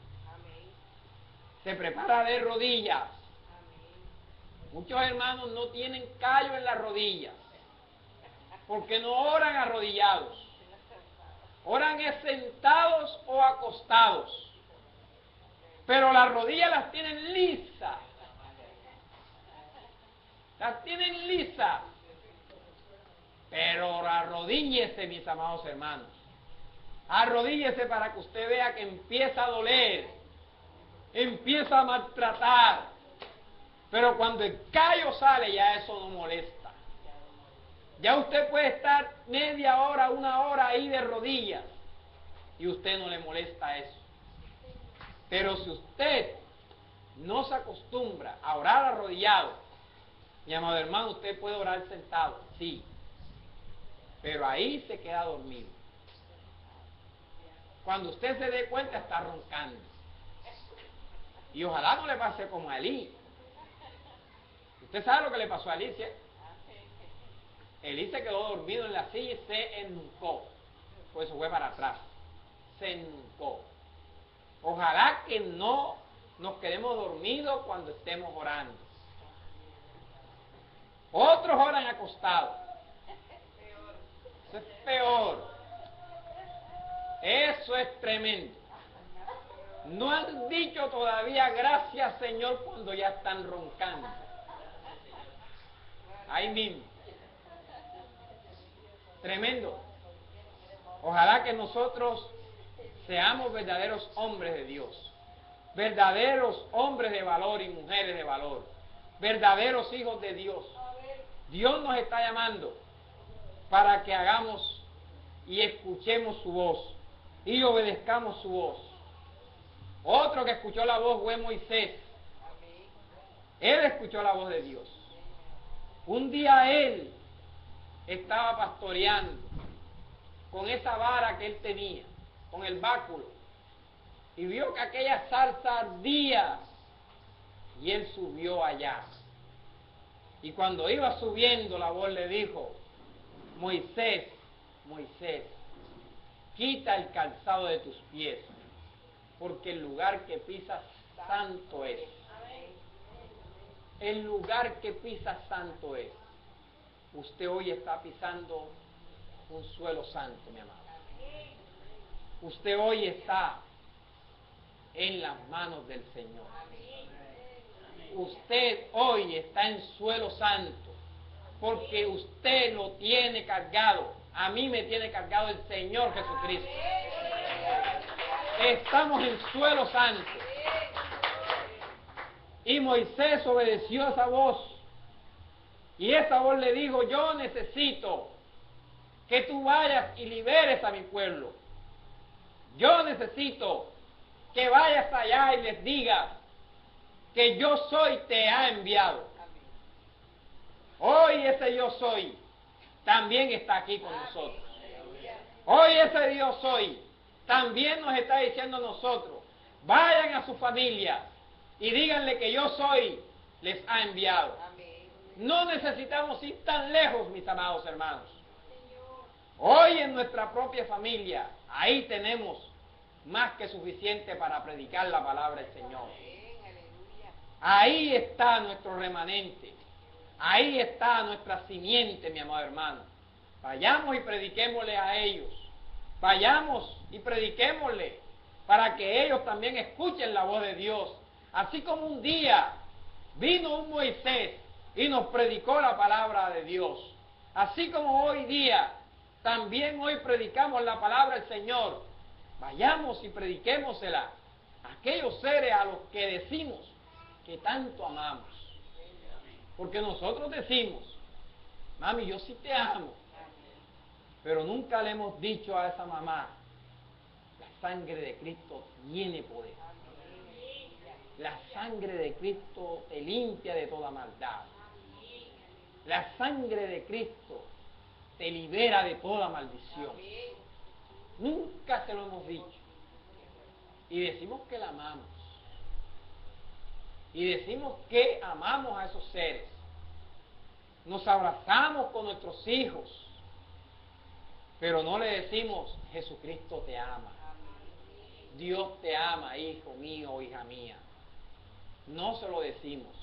Se prepara de rodillas. Muchos hermanos no tienen callo en las rodillas porque no oran arrodillados. Oran sentados o acostados. Pero las rodillas las tienen lisas. Las tienen lisas. Pero arrodíllese, mis amados hermanos. Arrodíllese para que usted vea que empieza a doler. Empieza a maltratar. Pero cuando el callo sale, ya eso no molesta. Ya usted puede estar media hora, 1 hora ahí de rodillas. Y usted no le molesta eso. Pero si usted no se acostumbra a orar arrodillado, mi amado hermano, usted puede orar sentado, sí. Pero ahí se queda dormido. Cuando usted se dé cuenta, está roncando. Y ojalá no le pase como a Elí. ¿Usted sabe lo que le pasó a Elí? ¿Sí? Elí se quedó dormido en la silla y se ennucó. Pues eso fue para atrás. Se ennucó. Ojalá que no nos quedemos dormidos cuando estemos orando. Otros oran acostados. Eso es peor. Eso es tremendo. No han dicho todavía gracias, Señor, cuando ya están roncando. Ahí mismo. Tremendo. Ojalá que nosotros seamos verdaderos hombres de Dios, verdaderos hombres de valor y mujeres de valor, verdaderos hijos de Dios. Dios nos está llamando para que hagamos y escuchemos su voz y obedezcamos su voz. Otro que escuchó la voz fue Moisés. Él escuchó la voz de Dios. Un día él estaba pastoreando con esa vara que él tenía, con el báculo, y vio que aquella zarza ardía, y él subió allá. Y cuando iba subiendo, la voz le dijo, Moisés, Moisés, quita el calzado de tus pies, porque el lugar que pisas santo es. El lugar que pisas santo es. Usted hoy está pisando un suelo santo, mi amado. Usted hoy está en las manos del Señor. Usted hoy está en suelo santo, porque usted lo tiene cargado. A mí me tiene cargado el Señor Jesucristo. Estamos en suelo santo. Y Moisés obedeció esa voz. Y esa voz le dijo, yo necesito que tú vayas y liberes a mi pueblo. Yo necesito que vayas allá y les digas que yo soy te ha enviado. Hoy ese yo soy también está aquí con nosotros. Hoy ese yo soy también nos está diciendo a nosotros, vayan a su familia y díganle que yo soy les ha enviado. No necesitamos ir tan lejos, mis amados hermanos. Hoy en nuestra propia familia, ahí tenemos más que suficiente para predicar la palabra del Señor. Ahí está nuestro remanente. Ahí está nuestra simiente, mi amado hermano. Vayamos y prediquémosle a ellos. Vayamos y prediquémosle para que ellos también escuchen la voz de Dios. Así como un día vino un Moisés y nos predicó la palabra de Dios. Así como hoy día también hoy predicamos la palabra del Señor. Vayamos y prediquémosela a aquellos seres a los que decimos que tanto amamos. Porque nosotros decimos, mami, yo sí te amo. Pero nunca le hemos dicho a esa mamá, la sangre de Cristo tiene poder. La sangre de Cristo te limpia de toda maldad. La sangre de Cristo te libera de toda maldición. Nunca se lo hemos dicho. Y decimos que la amamos. Y decimos que amamos a esos seres. Nos abrazamos con nuestros hijos. Pero no le decimos, Jesucristo te ama. Dios te ama, hijo mío o hija mía. No se lo decimos.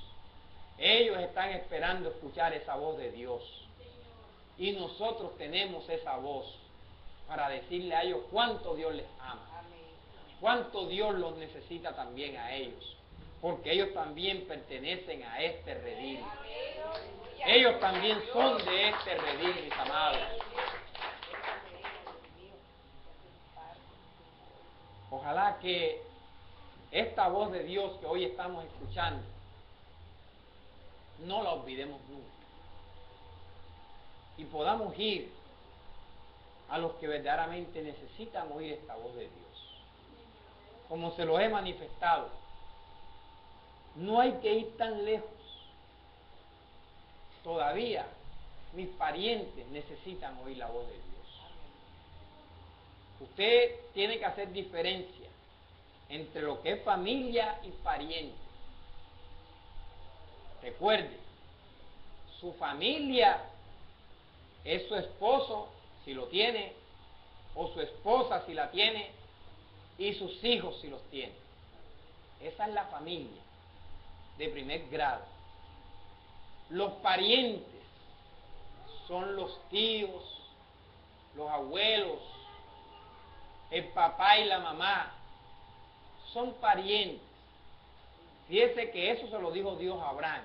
Ellos están esperando escuchar esa voz de Dios. Y nosotros tenemos esa voz para decirle a ellos cuánto Dios les ama. Cuánto Dios los necesita también a ellos. Porque ellos también pertenecen a este redil. Ellos también son de este redil, mis amados. Ojalá que esta voz de Dios que hoy estamos escuchando no la olvidemos nunca. Y podamos ir a los que verdaderamente necesitan oír esta voz de Dios. Como se lo he manifestado, no hay que ir tan lejos. Todavía mis parientes necesitan oír la voz de Dios. Usted tiene que hacer diferencia entre lo que es familia y pariente. Recuerde, su familia es su esposo, si lo tiene, o su esposa, si la tiene, y sus hijos, si los tiene. Esa es la familia de primer grado. Los parientes son los tíos, los abuelos, el papá y la mamá. Son parientes. Fíjese que eso se lo dijo Dios a Abraham.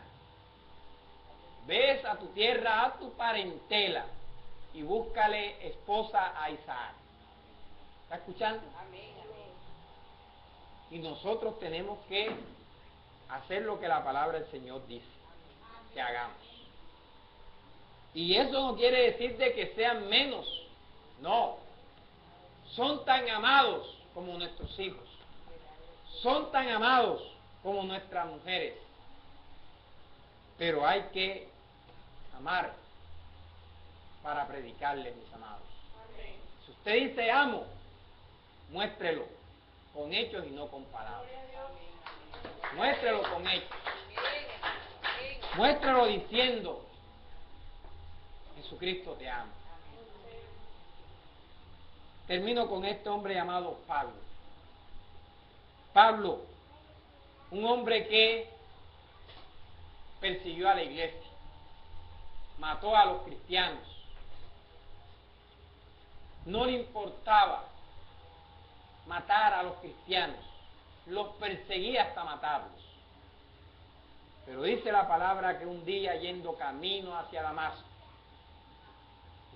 Ves a tu tierra, a tu parentela, y búscale esposa a Isaac. ¿Está escuchando? Y nosotros tenemos que hacer lo que la palabra del Señor dice que hagamos. Y eso no quiere decir de que sean menos. No. Son tan amados como nuestros hijos. Son tan amados como nuestras mujeres. Pero hay que amar para predicarles, mis amados. Si usted dice amo, muéstrelo con hechos y no con palabras. Muéstrelo con hechos. Muéstrelo diciendo, Jesucristo te ama. Termino con este hombre llamado Pablo. Pablo, un hombre que persiguió a la iglesia, mató a los cristianos, no le importaba matar a los cristianos, los perseguía hasta matarlos. Pero dice la palabra que un día, yendo camino hacia Damasco,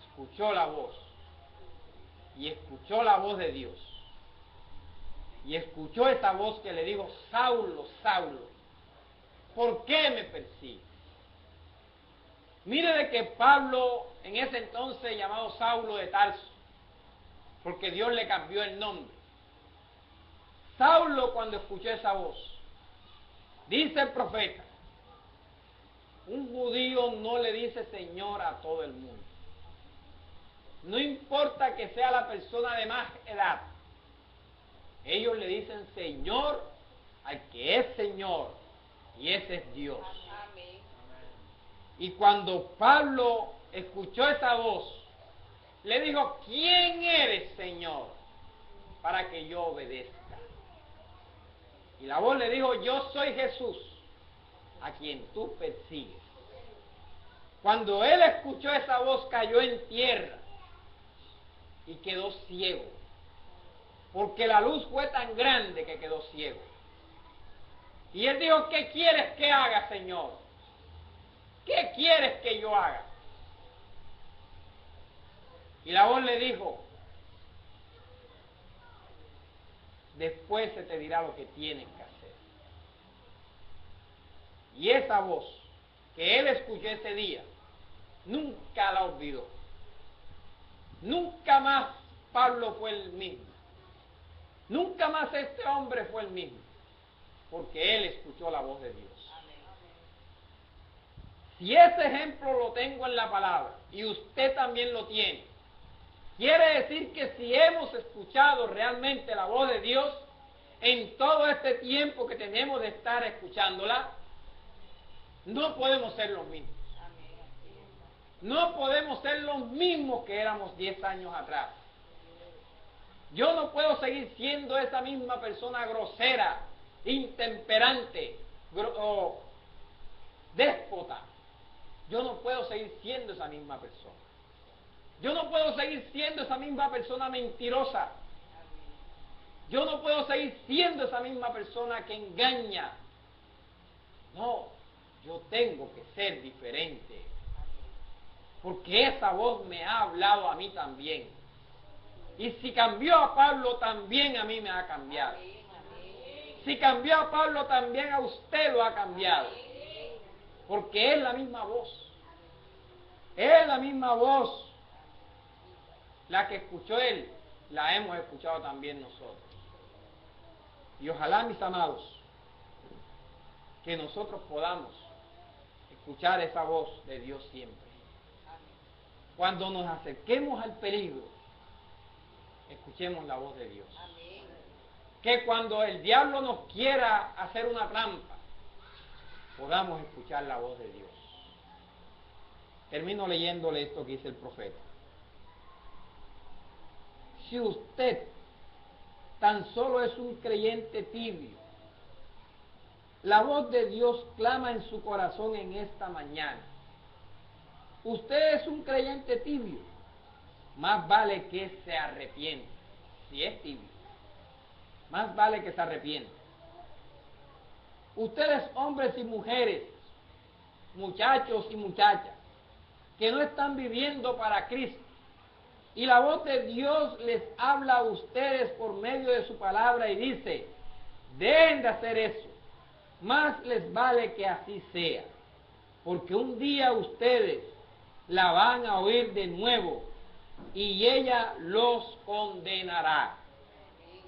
escuchó la voz, y escuchó la voz de Dios, y escuchó esa voz que le dijo, Saulo, Saulo, ¿por qué me persigues? Mire de que Pablo, en ese entonces llamado Saulo de Tarso, porque Dios le cambió el nombre. Saulo, cuando escuchó esa voz, dice el profeta, un judío no le dice Señor a todo el mundo. No importa que sea la persona de más edad. Ellos le dicen Señor al que es Señor, y ese es Dios. Y cuando Pablo escuchó esa voz, le dijo, ¿quién eres, Señor, para que yo obedezca? Y la voz le dijo, yo soy Jesús, a quien tú persigues. Cuando él escuchó esa voz, cayó en tierra y quedó ciego, porque la luz fue tan grande que quedó ciego. Y él dijo, ¿qué quieres que haga, Señor? ¿Qué quieres que yo haga? Y la voz le dijo, después se te dirá lo que tienes que hacer. Y esa voz que él escuchó ese día, nunca la olvidó. Nunca más Pablo fue el mismo. Nunca más este hombre fue el mismo, porque él escuchó la voz de Dios. Si ese ejemplo lo tengo en la palabra y usted también lo tiene, quiere decir que si hemos escuchado realmente la voz de Dios en todo este tiempo que tenemos de estar escuchándola, no podemos ser los mismos. No podemos ser los mismos que éramos 10 años atrás. Yo no puedo seguir siendo esa misma persona grosera, intemperante, déspota. Yo no puedo seguir siendo esa misma persona. Yo no puedo seguir siendo esa misma persona mentirosa. Yo no puedo seguir siendo esa misma persona que engaña. No, yo tengo que ser diferente. Porque esa voz me ha hablado a mí también. Y si cambió a Pablo, también a mí me ha cambiado. Si cambió a Pablo, también a usted lo ha cambiado. Porque es la misma voz. Es la misma voz. La que escuchó él, la hemos escuchado también nosotros. Y ojalá, mis amados, que nosotros podamos escuchar esa voz de Dios siempre. Cuando nos acerquemos al peligro, escuchemos la voz de Dios. Que cuando el diablo nos quiera hacer una trampa, podamos escuchar la voz de Dios. Termino leyéndole esto que dice el profeta. Si usted tan solo es un creyente tibio, la voz de Dios clama en su corazón en esta mañana. Usted es un creyente tibio, más vale que se arrepienta. Si es tibio, más vale que se arrepienta. Ustedes, hombres y mujeres, muchachos y muchachas, que no están viviendo para Cristo, y la voz de Dios les habla a ustedes por medio de su palabra y dice, dejen de hacer eso, más les vale que así sea, porque un día ustedes la van a oír de nuevo y ella los condenará.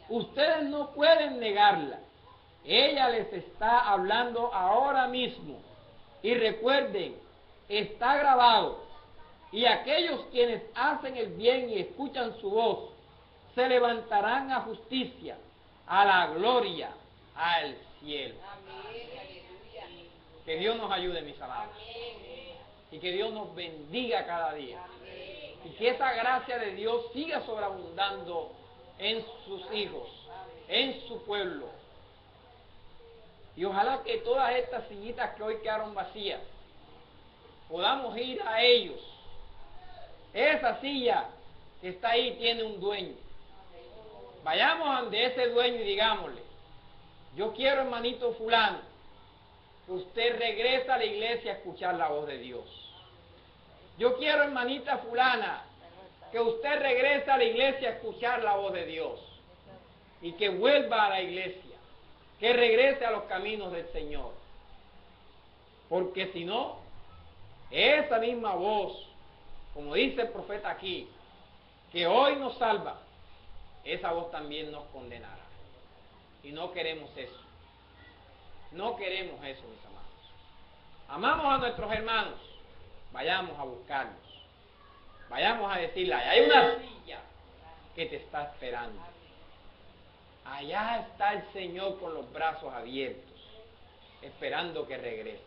Ustedes no pueden negarla, ella les está hablando ahora mismo y recuerden, está grabado. Y aquellos quienes hacen el bien y escuchan su voz, se levantarán a justicia, a la gloria, al cielo. Que Dios nos ayude, mis amados. Y que Dios nos bendiga cada día. Y que esa gracia de Dios siga sobreabundando en sus hijos, en su pueblo. Y ojalá que todas estas sillitas que hoy quedaron vacías, podamos ir a ellos. Esa silla que está ahí tiene un dueño. Vayamos ante ese dueño y digámosle, yo quiero, hermanito fulano, que usted regrese a la iglesia a escuchar la voz de Dios. Yo quiero, hermanita fulana, que usted regrese a la iglesia a escuchar la voz de Dios. Y que vuelva a la iglesia, que regrese a los caminos del Señor. Porque si no, esa misma voz, como dice el profeta aquí, que hoy nos salva, esa voz también nos condenará. Y no queremos eso. No queremos eso, mis amados. Amamos a nuestros hermanos, vayamos a buscarlos. Vayamos a decirle, hay una silla que te está esperando. Allá está el Señor con los brazos abiertos, esperando que regreses.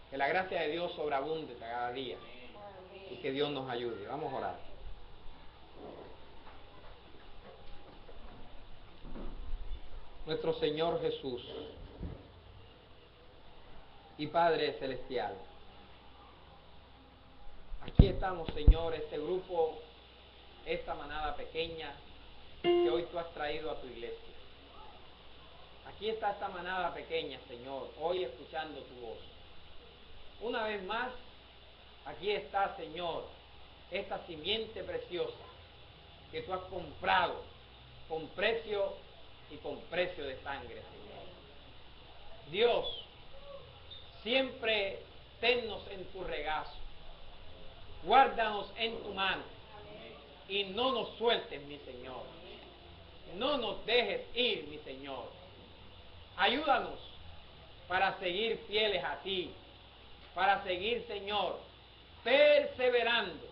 Que la gracia de Dios sobreabunde cada día y que Dios nos ayude. Vamos a orar. Nuestro Señor Jesús y Padre Celestial, aquí estamos, Señor, este grupo, esta manada pequeña que hoy tú has traído a tu iglesia. Aquí está esta manada pequeña, Señor, hoy escuchando tu voz. Una vez más, aquí está, Señor, esta simiente preciosa que tú has comprado con precio y con precio de sangre, Señor. Dios, siempre tennos en tu regazo, guárdanos en tu mano y no nos sueltes, mi Señor. No nos dejes ir, mi Señor. Ayúdanos para seguir fieles a ti, para seguir, Señor, perseverando,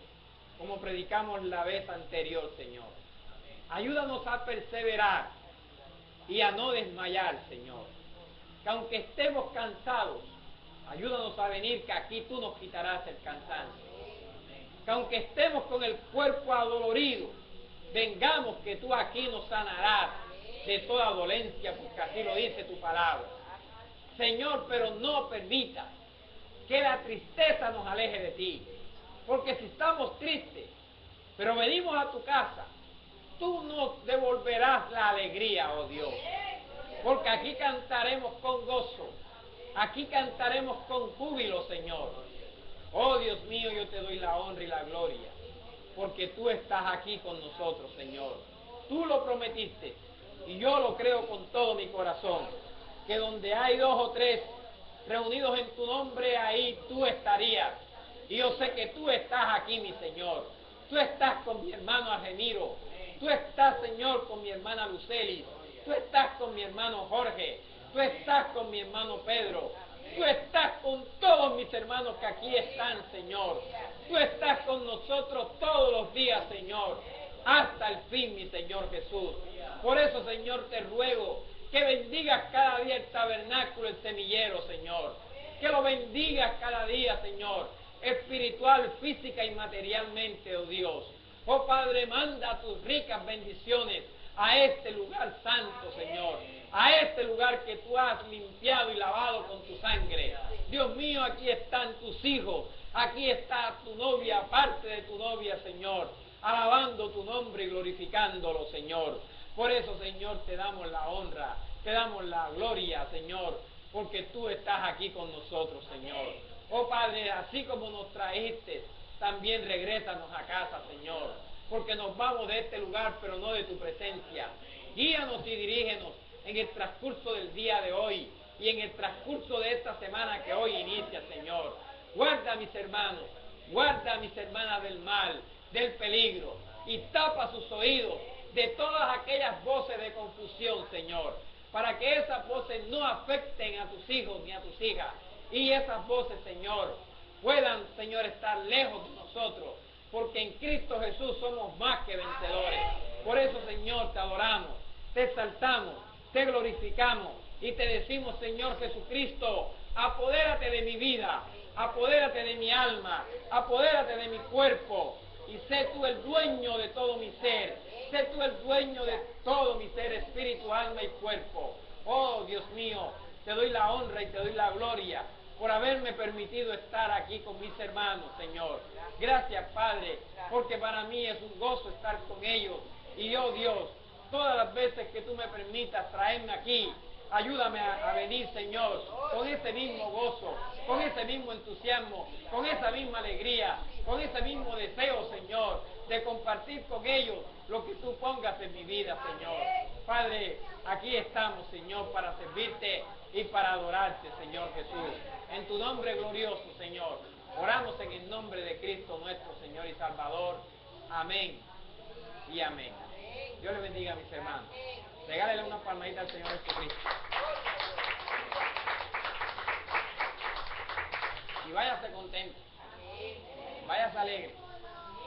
como predicamos la vez anterior, Señor. Ayúdanos a perseverar y a no desmayar, Señor. Que aunque estemos cansados, ayúdanos a venir, que aquí tú nos quitarás el cansancio. Que aunque estemos con el cuerpo adolorido, vengamos, que tú aquí nos sanarás de toda dolencia, porque así lo dice tu palabra. Señor, pero no permitas que la tristeza nos aleje de ti, porque si estamos tristes, pero venimos a tu casa, tú nos devolverás la alegría, oh Dios, porque aquí cantaremos con gozo, aquí cantaremos con júbilo, Señor. Oh Dios mío, yo te doy la honra y la gloria, porque tú estás aquí con nosotros, Señor. Tú lo prometiste, y yo lo creo con todo mi corazón, que donde hay 2 o 3 reunidos en tu nombre, ahí tú estarías. Y yo sé que tú estás aquí, mi Señor. Tú estás con mi hermano Argemiro. Tú estás, Señor, con mi hermana Lucelis. Tú estás con mi hermano Jorge. Tú estás con mi hermano Pedro. Tú estás con todos mis hermanos que aquí están, Señor. Tú estás con nosotros todos los días, Señor, hasta el fin, mi Señor Jesús. Por eso, Señor, te ruego que bendigas cada día el tabernáculo, el semillero, Señor. Que lo bendigas cada día, Señor, espiritual, física y materialmente, oh Dios. Oh Padre, manda tus ricas bendiciones a este lugar santo, Señor, a este lugar que tú has limpiado y lavado con tu sangre. Dios mío, aquí están tus hijos, aquí está tu novia, parte de tu novia, Señor, alabando tu nombre y glorificándolo, Señor. Por eso, Señor, te damos la honra, te damos la gloria, Señor, porque tú estás aquí con nosotros, Señor. Oh Padre, así como nos trajiste, también regrésanos a casa, Señor, porque nos vamos de este lugar, pero no de tu presencia. Guíanos y dirígenos en el transcurso del día de hoy y en el transcurso de esta semana que hoy inicia, Señor. Guarda a mis hermanos, guarda a mis hermanas del mal, del peligro, y tapa sus oídos de todas aquellas voces de confusión, Señor, para que esas voces no afecten a tus hijos ni a tus hijas, y esas voces, Señor, puedan, Señor, estar lejos de nosotros, porque en Cristo Jesús somos más que vencedores. Por eso, Señor, te adoramos, te exaltamos, te glorificamos y te decimos, Señor Jesucristo, apodérate de mi vida, apodérate de mi alma, apodérate de mi cuerpo, y sé tú el dueño de todo mi ser, sé tú el dueño de todo mi ser, espíritu, alma y cuerpo. Oh Dios mío, te doy la honra y te doy la gloria por haberme permitido estar aquí con mis hermanos, Señor. Gracias, Padre, porque para mí es un gozo estar con ellos. Y oh Dios, todas las veces que tú me permitas traerme aquí, ayúdame a venir, Señor, con ese mismo gozo, con ese mismo entusiasmo, con esa misma alegría, con ese mismo deseo, Señor, de compartir con ellos lo que tú pongas en mi vida, Señor. Padre, aquí estamos, Señor, para servirte y para adorarte, Señor Jesús. En tu nombre glorioso, Señor, oramos en el nombre de Cristo nuestro Señor y Salvador. Amén y amén. Dios les bendiga a mis hermanos. Regálenle una palmadita al Señor Jesucristo. Y váyase contento, váyase alegre.